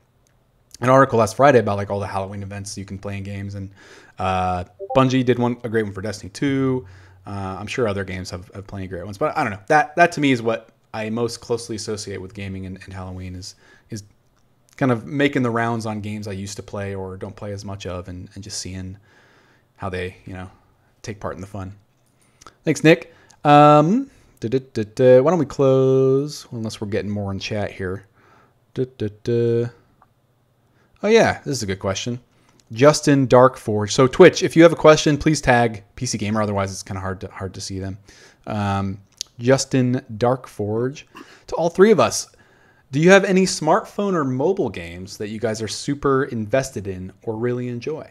article last Friday about like all the Halloween events you can play in games, and Bungie did a great one for Destiny 2. I'm sure other games have plenty of great ones, but I don't know. That to me is what I most closely associate with gaming and Halloween is kind of making the rounds on games I used to play or don't play as much of, and just seeing how they take part in the fun. Thanks, Nick. Why don't we close? Unless we're getting more in chat here. Oh yeah, this is a good question. Justin Darkforge. So Twitch, if you have a question, please tag PC Gamer. Otherwise, it's kind of hard to see them. Justin Darkforge. To all three of us, do you have any smartphone or mobile games that you guys are super invested in or really enjoy?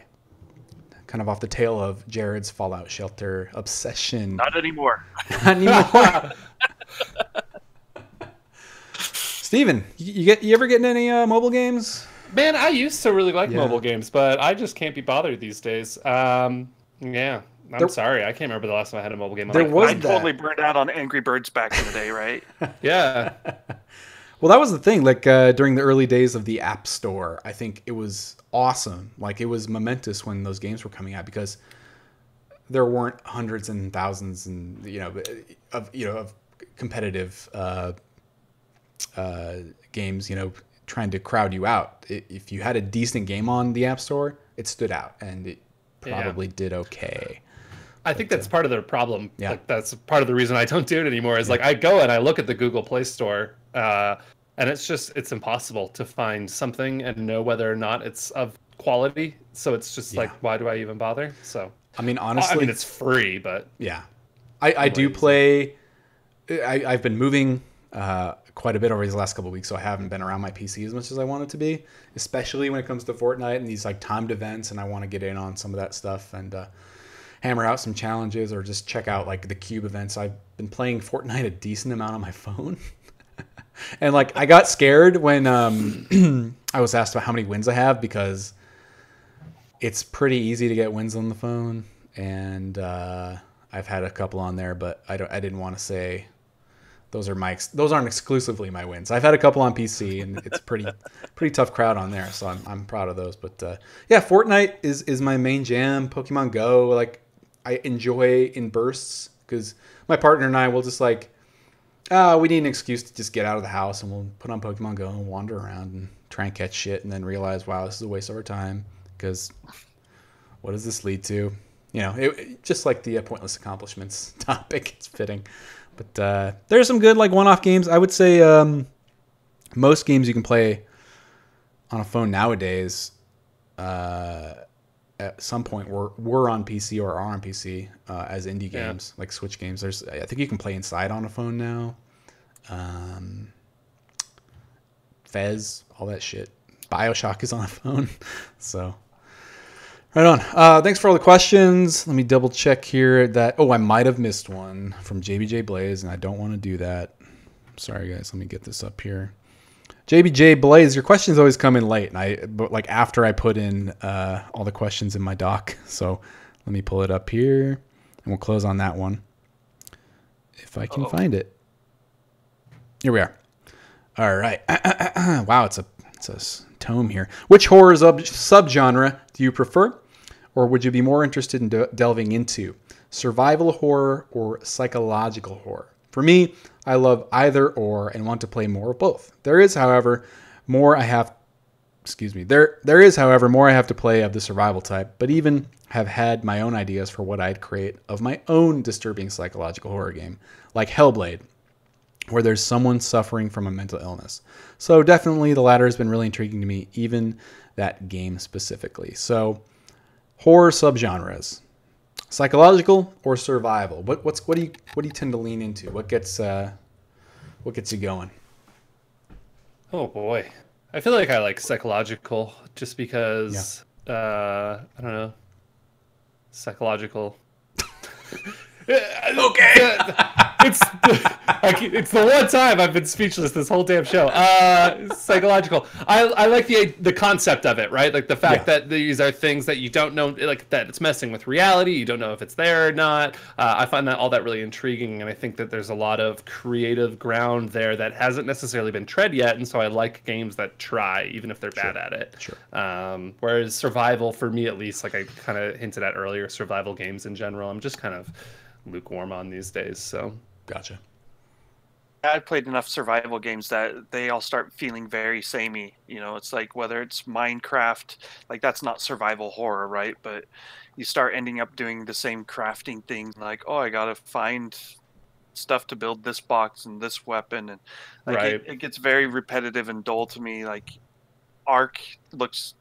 Kind of off the tail of Jared's Fallout Shelter obsession. Not anymore. Not anymore. Steven, you ever getting any mobile games? Man, I used to really like mobile games, but I just can't be bothered these days. I'm sorry, I can't remember the last time I had a mobile game. I totally burned out on Angry Birds back in the day, right? Yeah. Well, that was the thing. Like during the early days of the App Store, I think it was awesome. Like it was momentous when those games were coming out because there weren't hundreds and thousands and of competitive games. Trying to crowd you out. If you had a decent game on the App Store, it stood out and it probably did okay. I think that's part of the problem. Yeah. Like, that's part of the reason I don't do it anymore is like I go and I look at the Google Play Store and it's impossible to find something and know whether or not it's of quality. So it's just like, why do I even bother? So, I mean, honestly, it's free, but yeah, I do play. I've been moving quite a bit over these last couple of weeks, so I haven't been around my PC as much as I want it to be, especially when it comes to Fortnite and these like timed events, and I want to get in on some of that stuff and hammer out some challenges or just check out like the cube events. I've been playing Fortnite a decent amount on my phone. And like I got scared when I was asked about how many wins I have because it's pretty easy to get wins on the phone, and I've had a couple on there, but I didn't want to say those aren't exclusively my wins. I've had a couple on PC, and it's pretty tough crowd on there, so I'm proud of those. But yeah, Fortnite is my main jam. Pokemon Go, like I enjoy in bursts because my partner and I will just like we need an excuse to just get out of the house, and we'll put on Pokemon Go and wander around and try and catch shit, and then realize, wow, this is a waste of our time, because what does this lead to? You know, just like the pointless accomplishments topic, it's fitting. But there's some good like one-off games. I would say most games you can play on a phone nowadays at some point were on PC or are on PC as indie games, like Switch games. I think you can play Inside on a phone now. Fez, all that shit. BioShock is on a phone. So, right on. Thanks for all the questions. Let me double check here that... Oh, I might have missed one from JBJ Blaze, and I don't want to do that. Sorry, guys. Let me get this up here. JBJ Blaze, your questions always come in late, but like after I put in all the questions in my doc. So let me pull it up here, and we'll close on that one if I can find it. Here we are. All right. Wow, it's a tome here. Which horror subgenre do you prefer, or would you be more interested in delving into? Survival horror or psychological horror? For me, I love either or and want to play more of both. There is, however, more I have to play of the survival type, but even have had my own ideas for what I'd create of my own disturbing psychological horror game, like Hellblade, where there's someone suffering from a mental illness. So definitely the latter has been really intriguing to me, even that game specifically. So horror subgenres. Psychological or survival? What do you tend to lean into? What gets you going? Oh boy, I feel like I like psychological just because I don't know, psychological. Okay. It's the one time I've been speechless this whole damn show. Psychological. I like the concept of it, right? Like the fact that these are things that you don't know, like that it's messing with reality. You don't know if it's there or not. I find all that really intriguing, and I think that there's a lot of creative ground there that hasn't necessarily been tread yet. And so I like games that try, even if they're bad at it. Sure. Whereas survival, for me at least, like I kind of hinted at earlier, survival games in general, I'm just kind of lukewarm on these days. So. Gotcha. I've played enough survival games that they all start feeling very samey. You know, it's like whether it's Minecraft, like that's not survival horror, right? But you start ending up doing the same crafting thing, like, oh, I gotta find stuff to build this box and this weapon, and like it gets very repetitive and dull to me. Like Ark looks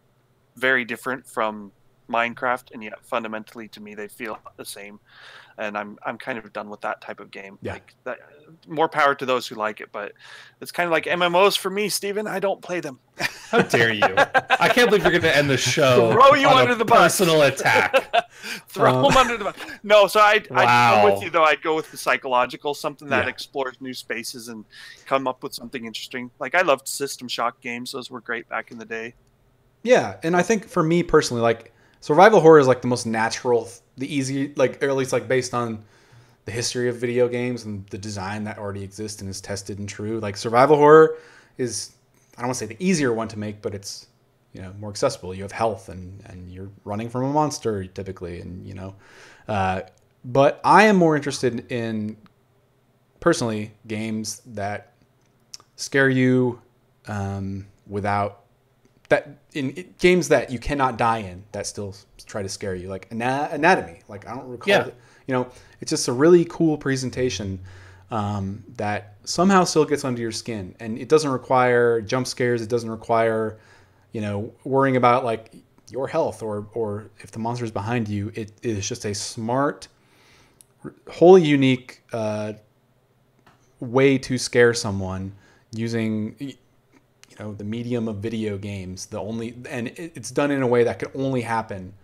very different from Minecraft, and yet fundamentally to me they feel the same. And I'm kind of done with that type of game. Yeah. Like that, more power to those who like it, but it's kind of like MMOs for me, Steven. I don't play them. How dare you? I can't believe you're going to end the show. Throw you under the bus. Personal attack. Throw them under the bus. No, so I'm with you though. I'd go with the psychological, something that explores new spaces and come up with something interesting. Like I loved System Shock games; those were great back in the day. Yeah, and I think for me personally, like survival horror is like the most natural, the easy, like, or at least like based on the history of video games and the design that already exists and is tested and true. Like survival horror is, I don't want to say the easier one to make, but it's, you know, more accessible. You have health and you're running from a monster typically, and you know, but I am more interested in personally games that scare you without. That in games that you cannot die in that still try to scare you, like Anatomy. Like I don't recall, you know, it's just a really cool presentation that somehow still gets under your skin, and it doesn't require jump scares. It doesn't require, you know, worrying about like your health or if the monster is behind you. It is just a smart, wholly unique way to scare someone using, the medium of video games. And it's done in a way that could only happen,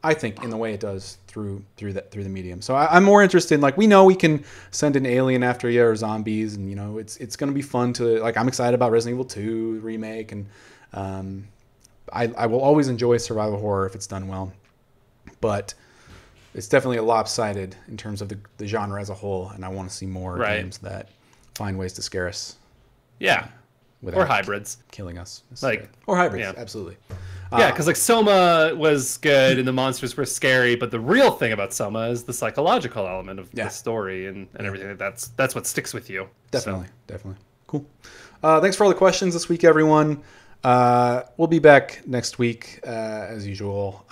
I think, in the way it does through the medium. So I'm more interested in, like, we know we can send an alien after you or zombies, and it's going to be fun to, like, I'm excited about Resident Evil 2 remake, and I will always enjoy survival horror if it's done well, but it's definitely a lopsided in terms of the genre as a whole, and I want to see more games that find ways to scare us. Yeah. Or hybrids. Killing us. Or hybrids, absolutely. Yeah, because like Soma was good and the monsters were scary, but the real thing about Soma is the psychological element of the story and everything. That's what sticks with you. Definitely. Cool. Thanks for all the questions this week, everyone. We'll be back next week as usual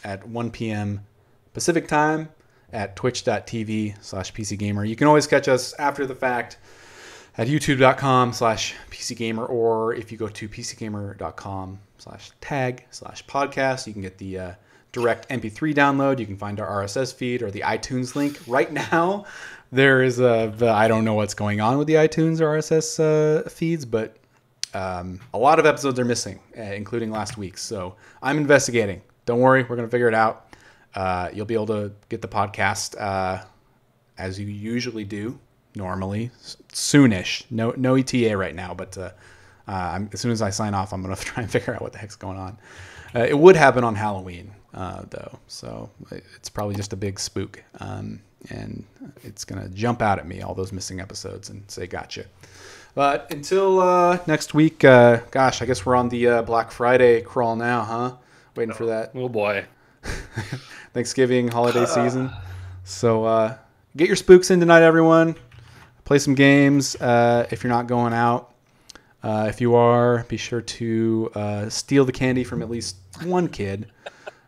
at 1 p.m. Pacific time at twitch.tv/PCGamer. You can always catch us after the fact at youtube.com/PCGamer, or if you go to PCGamer.com/tag/podcast, you can get the direct MP3 download. You can find our RSS feed or the iTunes link. Right now, there is I don't know what's going on with the iTunes or RSS feeds, but a lot of episodes are missing, including last week's. So I'm investigating. Don't worry, we're going to figure it out. You'll be able to get the podcast as you usually do, normally, soonish. No ETA right now, but as soon as I sign off, I'm going to try and figure out what the heck's going on. It would happen on Halloween, though, so it's probably just a big spook, and it's going to jump out at me, all those missing episodes, and say gotcha. But until next week, gosh, I guess we're on the Black Friday crawl now, huh? Waiting for that. Oh boy. Thanksgiving holiday season. So get your spooks in tonight, everyone. Play some games if you're not going out. If you are, be sure to steal the candy from at least one kid.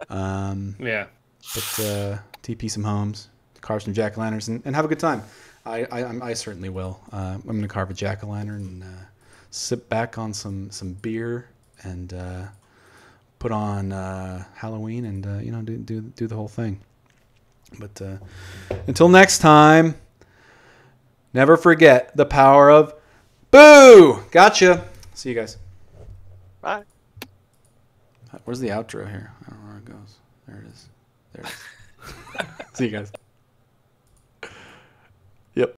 Yeah. But TP some homes, carve some jack-o'-lanterns, and have a good time. I certainly will. I'm going to carve a jack-o'-lantern and sit back on some beer and put on Halloween and do the whole thing. But until next time, never forget the power of boo. Gotcha. See you guys. Bye. Where's the outro here? I don't know where it goes. There it is. See you guys.